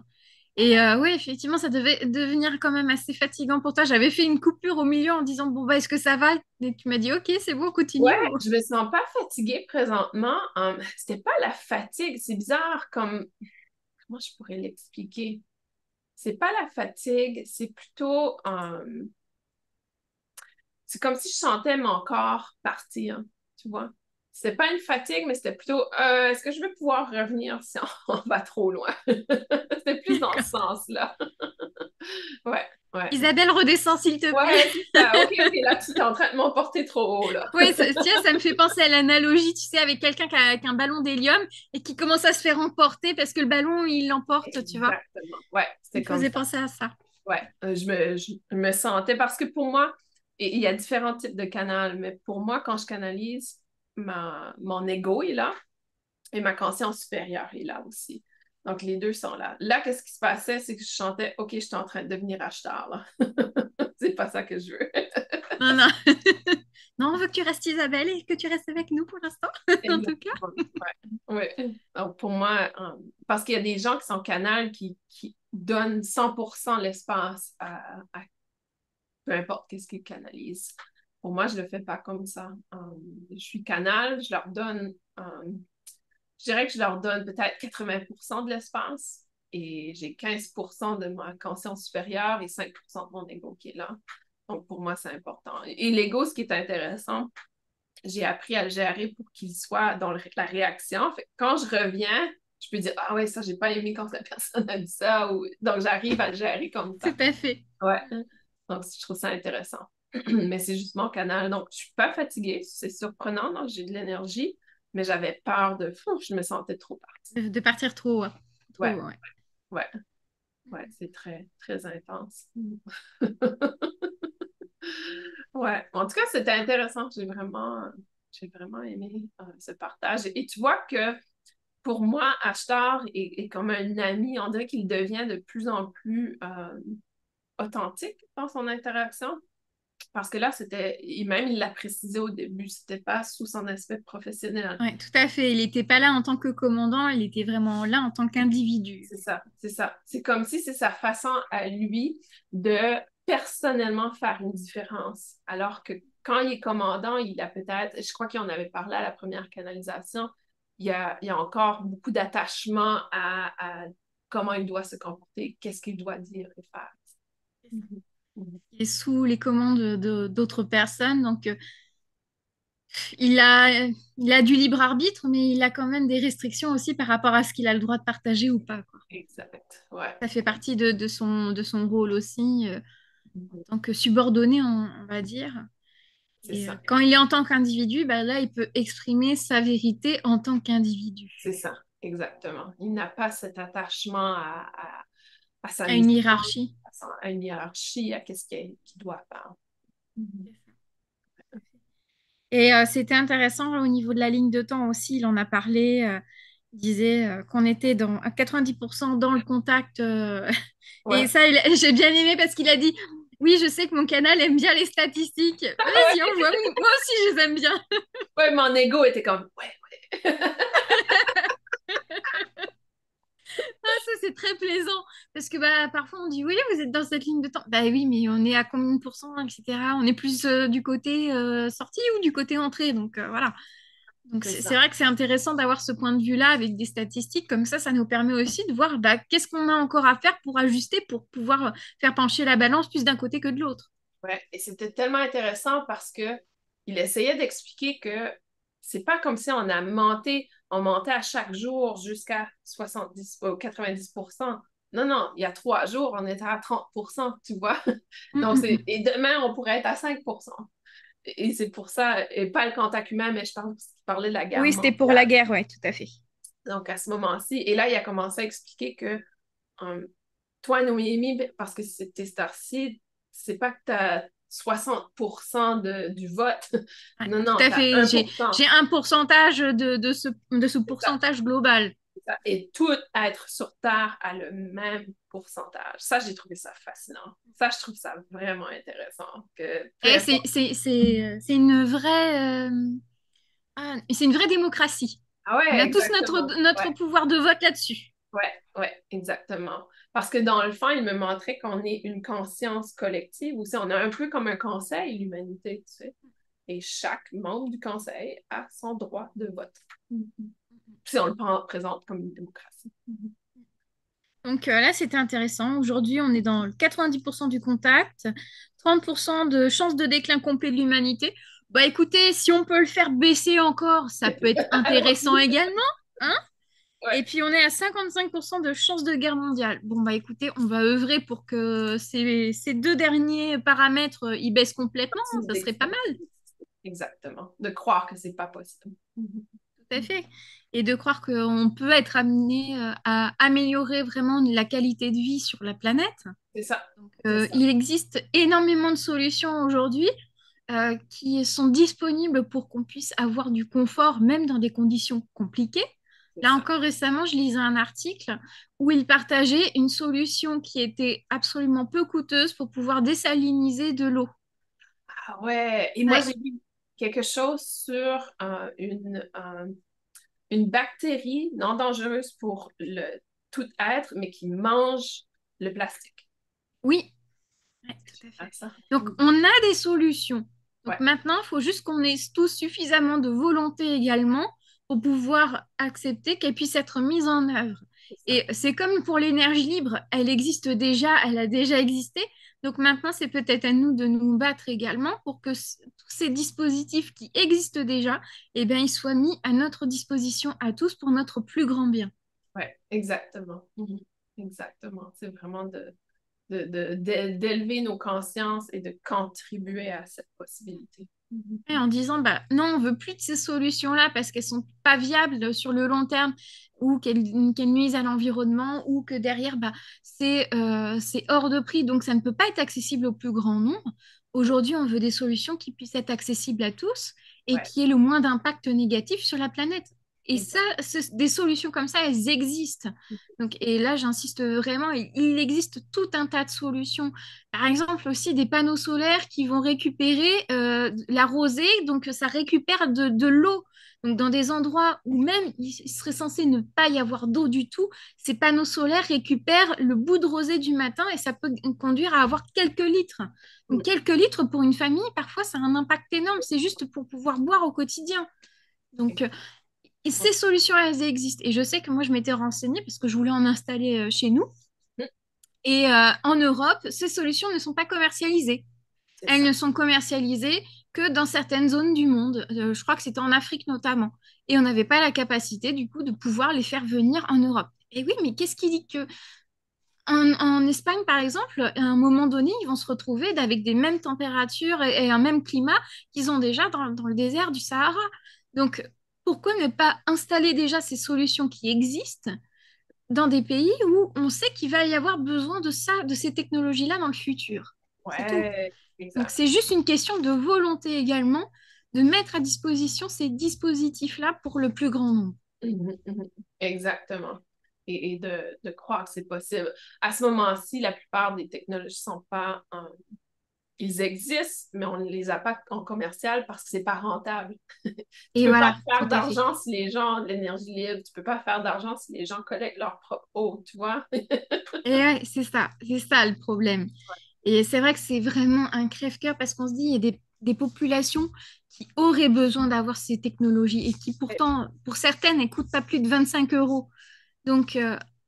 Et oui, effectivement, ça devait devenir quand même assez fatigant pour toi. J'avais fait une coupure au milieu en disant, bon, bah, est-ce que ça va? Et tu m'as dit, ok, c'est bon, continue. Ouais, je me sens pas fatiguée présentement. C'était pas la fatigue, c'est bizarre comme comment je pourrais l'expliquer? C'est pas la fatigue, c'est plutôt c'est comme si je sentais mon corps partir, tu vois. C'était pas une fatigue, mais c'était plutôt est-ce que je vais pouvoir revenir si on va trop loin? C'était plus dans ce sens-là. Ouais, ouais. Isabelle, redescends, s'il te plaît. Ouais, c'est ça. OK, OK, là, tu es en train de m'emporter trop haut, là. Oui, tiens, ça me fait penser à l'analogie, tu sais, avec quelqu'un qui a un ballon d'hélium et qui commence à se faire emporter parce que le ballon, il l'emporte, tu vois. Exactement. Ouais, Il c'était me comme faisait ça. penser à ça. Ouais, je me sentais parce que pour moi, il y a différents types de canaux, mais pour moi, quand je canalise, mon ego est là et ma conscience supérieure est là aussi. Donc, les deux sont là. Là, qu'est-ce qui se passait? C'est que je chantais, OK, je suis en train de devenir acheteur, là. C'est pas ça que je veux. Non, non. Non, on veut que tu restes Isabelle et que tu restes avec nous pour l'instant, en tout cas. Exactement. Ouais. Ouais. Donc, pour moi, parce qu'il y a des gens qui sont canals qui donnent 100% l'espace à peu importe qu'est-ce qu'ils canalisent. Pour moi, je le fais pas comme ça. Je suis canal, je dirais que je leur donne peut-être 80% de l'espace et j'ai 15% de ma conscience supérieure et 5% de mon ego qui est là. Donc, pour moi, c'est important. Et l'ego, ce qui est intéressant, j'ai appris à le gérer pour qu'il soit dans la réaction. Fait que quand je reviens, je peux dire, ah ouais, ça, j'ai pas aimé quand la personne a dit ça. Ou... Donc, j'arrive à le gérer comme ça. Tout à fait. Ouais. Donc, je trouve ça intéressant. Mais c'est juste mon canal. Donc, je suis pas fatiguée. C'est surprenant. Donc, j'ai de l'énergie. Mais j'avais peur de... Fou, je me sentais trop partie. De partir trop, trop, Ouais, ouais. ouais, ouais. C'est très, très intense. Ouais. En tout cas, c'était intéressant. J'ai vraiment aimé ce partage. Et tu vois que pour moi, Ashtar est comme un ami. On dirait qu'il devient de plus en plus authentique dans son interaction. Parce que là, et même il l'a précisé au début, c'était pas sous son aspect professionnel. Ouais, tout à fait. Il n'était pas là en tant que commandant, il était vraiment là en tant qu'individu. C'est ça, c'est ça. C'est comme si c'est sa façon à lui de personnellement faire une différence. Alors que quand il est commandant, il a peut-être, je crois qu'on avait parlé à la première canalisation, il y a encore beaucoup d'attachement à comment il doit se comporter, qu'est-ce qu'il doit dire et faire. Mhm. Mhm. Il est sous les commandes d'autres personnes, donc il a, il a du libre arbitre, mais il a quand même des restrictions aussi par rapport à ce qu'il a le droit de partager ou pas, quoi. Exact, ouais. Ça fait partie de son rôle aussi, Mhm. en tant que subordonné, on va dire. C'est Et ça. quand il est en tant qu'individu, bah là, il peut exprimer sa vérité en tant qu'individu, C'est ça, exactement. Il n'a pas cet attachement à sa à une mission, hiérarchie. à une hiérarchie, à qu'est-ce qu'il doit faire. Mhm. Et c'était intéressant au niveau de la ligne de temps aussi, il en a parlé, il disait qu'on était à 90% dans le contact. Et Ouais. ça, j'ai bien aimé parce qu'il a dit, oui, je sais que mon canal aime bien les statistiques. Vas-y, on voit, moi aussi, je les aime bien. Ouais, mon ego était comme, ouais. Ah, ça, c'est très plaisant. Parce que bah, parfois, on dit, oui, vous êtes dans cette ligne de temps. Bah oui, mais on est à combien de pourcents, etc. On est plus du côté sortie ou du côté entrée. Donc voilà. Donc C'est c'est ça. vrai que c'est intéressant d'avoir ce point de vue-là avec des statistiques. Comme ça nous permet aussi de voir bah, qu'est-ce qu'on a encore à faire pour ajuster, pour pouvoir faire pencher la balance plus d'un côté que de l'autre. Ouais. Et c'était tellement intéressant parce que il essayait d'expliquer que c'est pas comme si on montait à chaque jour jusqu'à 70 ou 90%. Non, non, il y a 3 jours, on était à 30%, tu vois. Mm, Donc, mm, mm. et demain, on pourrait être à 5%. Et c'est pour ça, et pas le contact humain, mais je parlais de la guerre Oui, c'était pour la mondiale. guerre, oui, tout à fait. Donc, à ce moment-ci, et là, il a commencé à expliquer que toi, Noémie, parce que c'était Starseed, c'est pas que tu as 60% du vote. Ouais, Non, tout non, à tu as fait. J'ai 1%. un pourcentage de ce C'est ça, pourcentage global. c'est ça. Et tout être sur Terre a le même pourcentage. Ça, j'ai trouvé ça fascinant. Ça, je trouve ça vraiment intéressant. Que peu Et importe. c'est une vraie, c'est une vraie démocratie. Ah On ouais, a tous exactement. notre Ouais. pouvoir de vote là-dessus. Ouais, ouais, exactement. Parce que dans le fond, il me montrait qu'on est une conscience collective aussi. On a un peu comme un conseil, l'humanité, tu sais. Et chaque membre du conseil a son droit de vote. Mhm. Puis on le présente comme une démocratie. Mhm. Donc là, c'était intéressant. Aujourd'hui, on est dans le 90% du contact, 30% de chances de déclin complet de l'humanité. Bah écoutez, si on peut le faire baisser encore, ça peut être intéressant Allons-y. également, hein? Ouais, Et puis on est à 55% de chances de guerre mondiale. Bon bah écoutez, on va œuvrer pour que ces deux derniers paramètres ils baissent complètement. Ça serait pas mal. exactement. De croire que c'est pas possible. Mhm. Tout à fait. Et de croire qu'on peut être amené à améliorer vraiment la qualité de vie sur la planète. C'est ça. C'est ça. Il existe énormément de solutions aujourd'hui qui sont disponibles pour qu'on puisse avoir du confort, même dans des conditions compliquées. C'est Là ça. encore récemment, je lisais un article où il partageait une solution qui était absolument peu coûteuse pour pouvoir désaliniser de l'eau. Ah ouais. Et moi, Ouais. j'ai vu quelque chose sur une bactérie non dangereuse pour tout être, mais qui mange le plastique. Oui, ouais, tout à Ah, fait. ça. Donc, on a des solutions. Donc Ouais, maintenant, il faut juste qu'on ait tous suffisamment de volonté également pour pouvoir accepter qu'elle puisse être mise en œuvre. c'est ça. Et c'est comme pour l'énergie libre, elle existe déjà, elle a déjà existé. Donc maintenant, c'est peut-être à nous de nous battre également pour que tous ces dispositifs qui existent déjà, eh bien, ils soient mis à notre disposition à tous pour notre plus grand bien. Ouais, exactement. Mhm. Exactement. C'est vraiment d'élever nos consciences et de contribuer à cette possibilité. Mhm. Et en disant, bah, non, on veut plus de ces solutions-là parce qu'elles sont pas viables sur le long terme ou qu'elles nuisent à l'environnement ou que derrière, bah, c'est hors de prix, donc ça ne peut pas être accessible au plus grand nombre. Aujourd'hui, on veut des solutions qui puissent être accessibles à tous et Ouais, qui aient le moins d'impact négatif sur la planète. Et ça, exact. des solutions comme ça, elles existent. Donc, et là, j'insiste vraiment, il existe tout un tas de solutions. Par exemple, aussi des panneaux solaires qui vont récupérer la rosée, donc ça récupère de l'eau. Donc, dans des endroits où même il serait censé ne pas y avoir d'eau du tout, ces panneaux solaires récupèrent le bout de rosée du matin et ça peut conduire à avoir quelques litres. Donc, Mm. quelques litres pour une famille, parfois, ça a un impact énorme. C'est juste pour pouvoir boire au quotidien. Donc, et ces solutions, elles existent. Et je sais que moi, je m'étais renseignée parce que je voulais en installer chez nous. Mm. Et en Europe, ces solutions ne sont pas commercialisées. C'est Elles ça. ne sont commercialisées que dans certaines zones du monde. Je crois que c'était en Afrique notamment. Et on n'avait pas la capacité, du coup, de pouvoir les faire venir en Europe. Et oui, mais qu'est-ce qui dit que en Espagne, par exemple, à un moment donné, ils vont se retrouver avec des mêmes températures et un même climat qu'ils ont déjà dans le désert du Sahara. Donc, pourquoi ne pas installer déjà ces solutions qui existent dans des pays où on sait qu'il va y avoir besoin de ça, de ces technologies-là dans le futur? C'est tout. Ouais, Donc, exact. c'est juste une question de volonté également de mettre à disposition ces dispositifs-là pour le plus grand nombre. Mhm, mhm. Exactement. Et de croire que c'est possible. À ce moment-ci, la plupart des technologies sont pas, ils existent, mais on ne les a pas en commercial parce que c'est pas rentable. Tu Et peux pas voilà, faire tout à fait. d'argent si les gens ont de l'énergie libre. Tu peux pas faire d'argent si les gens collectent leur propre eau, tu vois? Et ouais, c'est ça le problème. Et c'est vrai que c'est vraiment un crève-cœur parce qu'on se dit, il y a des populations qui auraient besoin d'avoir ces technologies et qui pourtant, pour certaines, ne coûtent pas plus de 25 euros. Donc,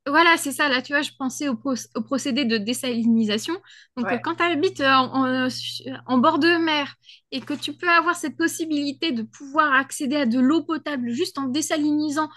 voilà, c'est ça. Là, tu vois, je pensais au procédé de désalinisation. Donc, Ouais, quand tu habites en bord de mer et que tu peux avoir cette possibilité de pouvoir accéder à de l'eau potable juste en désalinisant,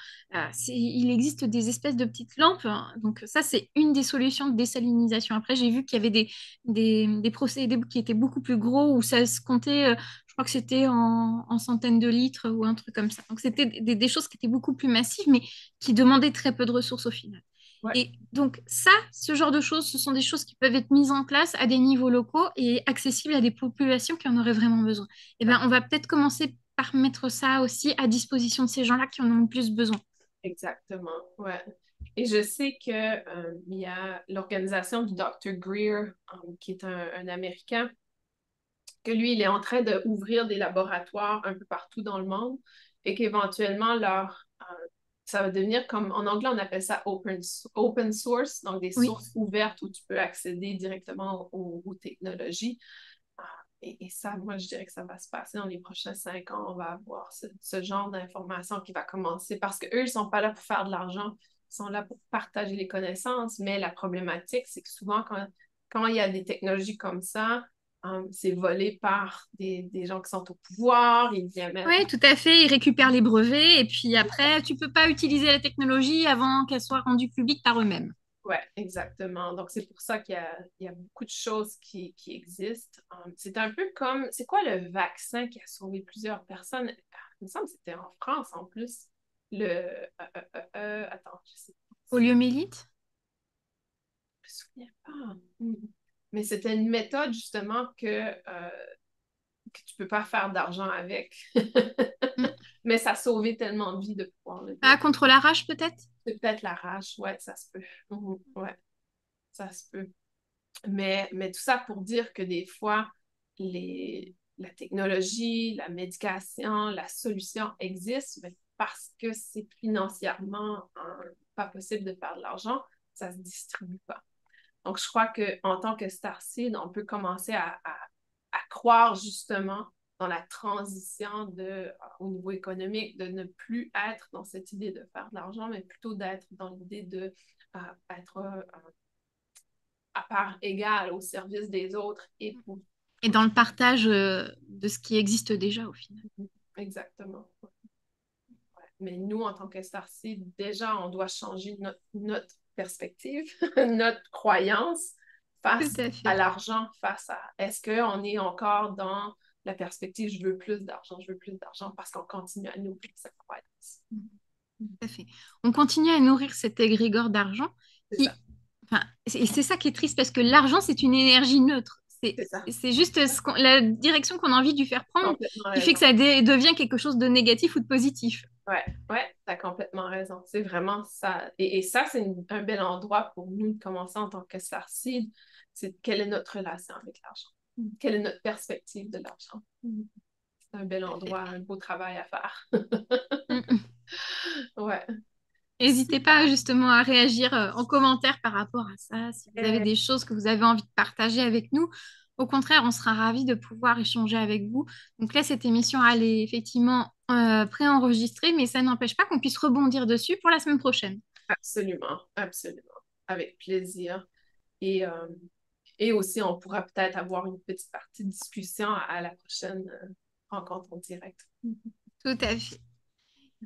il existe des espèces de petites lampes, hein. Donc, ça, c'est une des solutions de désalinisation. Après, j'ai vu qu'il y avait des procédés qui étaient beaucoup plus gros où ça se comptait. Je crois que c'était en centaines de litres ou un truc comme ça. Donc, c'était des choses qui étaient beaucoup plus massives, mais qui demandaient très peu de ressources au final. ouais, Et donc ça, ce genre de choses, ce sont des choses qui peuvent être mises en place à des niveaux locaux et accessibles à des populations qui en auraient vraiment besoin. Eh bien, on va peut-être commencer par mettre ça aussi à disposition de ces gens-là qui en ont le plus besoin. exactement. Ouais. Et je sais que, il y a l'organisation du Dr. Greer, qui est un Américain, que lui, il est en train d'ouvrir des laboratoires un peu partout dans le monde et qu'éventuellement, ça va devenir comme, en anglais, on appelle ça open source, donc des Oui. sources ouvertes où tu peux accéder directement aux technologies. Ah, et ça, moi, je dirais que ça va se passer dans les prochains 5 ans. On va avoir ce genre d'informations qui va commencer parce qu'eux, ils ne sont pas là pour faire de l'argent. Ils sont là pour partager les connaissances. Mais la problématique, c'est que souvent, quand il y a des technologies comme ça, c'est volé par des gens qui sont au pouvoir. Ils viennent mettre. Oui, tout à fait. Ils récupèrent les brevets et puis après, tu peux pas utiliser la technologie avant qu'elle soit rendue publique par eux-mêmes. Ouais, exactement. Donc, c'est pour ça qu'il y a beaucoup de choses qui existent. C'est un peu comme, c'est quoi le vaccin qui a sauvé plusieurs personnes? Il me semble que c'était en France en plus. Attends, je sais pas. Poliomyélite? Je me souviens pas. Mais c'était une méthode justement que tu peux pas faire d'argent avec. Hmm. Mais ça a sauvé tellement de vies de pouvoir le Ah, dire. contre la rage peut-être? C'est peut-être la rage. Ouais, ça se peut. Ouais, ça se peut. Mais tout ça pour dire que des fois, la technologie, la médication, la solution existe, mais parce que c'est financièrement pas possible de faire de l'argent, ça ne se distribue pas. Donc, je crois qu'en tant que Starseed, on peut commencer à croire justement dans la transition au niveau économique, de ne plus être dans cette idée de faire de l'argent, mais plutôt d'être dans l'idée de être à part égale au service des autres et pour... Et dans le partage de ce qui existe déjà au final. Exactement. Mais nous, en tant que Starseed, déjà, on doit changer notre perspective, notre croyance Tout face à à fait. l'argent, face à est-ce qu'on est encore dans la perspective je veux plus d'argent, je veux plus d'argent parce qu'on continue à nourrir cette croyance. Tout à fait. On continue à nourrir cet égrégore d'argent C'est ça, qui, enfin, et c'est ça qui est triste parce que l'argent, c'est une énergie neutre. c'est ça. C'est juste la direction qu'on a envie de lui faire prendre Complètement qui fait que raison. ça devient quelque chose de négatif ou de positif. Ouais, ouais, t'as complètement raison. C'est vraiment ça. Et ça, c'est un bel endroit pour nous de commencer en tant que Starseed. C'est quelle est notre relation avec l'argent? Quelle est notre perspective de l'argent? C'est un bel Tout à fait. endroit, un beau travail à faire. Mm, mm. Ouais. N'hésitez pas justement à réagir en commentaire par rapport à ça. Si vous avez Super. des choses que vous avez envie de partager avec nous, au contraire, on sera ravis de pouvoir échanger avec vous. Donc là, cette émission, elle est effectivement préenregistrée, mais ça n'empêche pas qu'on puisse rebondir dessus pour la semaine prochaine. Absolument, absolument. Avec plaisir. Et, euh, et aussi, on pourra peut-être avoir une petite partie de discussion à la prochaine rencontre en direct. Tout à fait.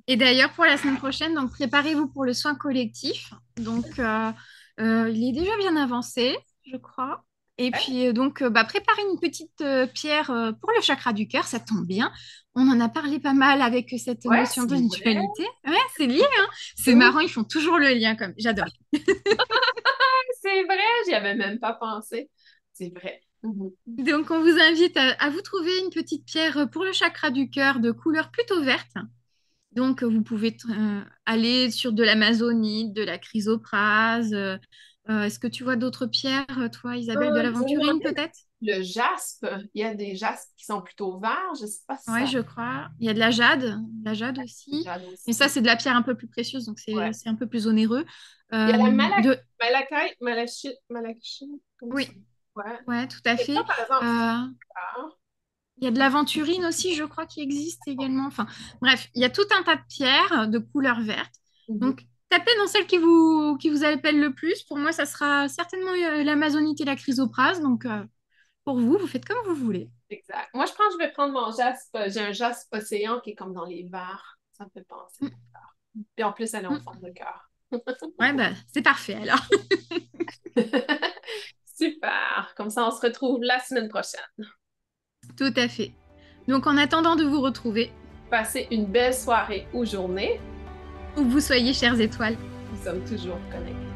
Et d'ailleurs, pour la semaine prochaine, donc préparez-vous pour le soin collectif. Donc, il est déjà bien avancé, je crois. Et Ouais, puis, préparez une petite pierre pour le chakra du cœur, ça tombe bien. On en a parlé pas mal avec cette ouais, notion c'est de vrai. dualité. Ouais, c'est lié, hein. C'est Oui, marrant, ils font toujours le lien comme. J'adore. c'est vrai, j'y avais même pas pensé. C'est vrai. Donc, on vous invite à vous trouver une petite pierre pour le chakra du cœur de couleur plutôt verte. Donc, vous pouvez aller sur de l'amazonite, de la chrysoprase. Est-ce que tu vois d'autres pierres, toi, Isabelle, de Je me l'aventurine, demandais, peut-être? le jaspe, il y a des jaspes qui sont plutôt verts. Je sais pas si Oui, ça je crois. Il y a de la jade aussi. jade Mais ça, aussi. c'est de la pierre un peu plus précieuse, donc Ouais. c'est un peu plus onéreux. Il y a la De... malachite, malachite, comme Oui, ça. Ouais. ouais, tout à Et ça, fait. par exemple, c'est Euh, rare. il y a de l'aventurine aussi, je crois, qui existe également. Enfin, bref, il y a tout un tas de pierres de couleur verte. Mhm. Donc, tapez dans celle qui vous appelle le plus. Pour moi, ça sera certainement l'amazonite et la chrysoprase. Donc, pour vous, vous faites comme vous voulez. Exact. Moi, je pense que je vais prendre mon jaspe. J'ai un jaspe océan qui est comme dans les verts. Ça me fait penser. Mm, Puis en plus, elle est en mm. forme de cœur. Ouais, bah, c'est parfait alors. Super. Comme ça, on se retrouve la semaine prochaine. Tout à fait. Donc, en attendant de vous retrouver, Passez une belle soirée ou journée. où que vous soyez, chères étoiles. Nous sommes toujours connectés.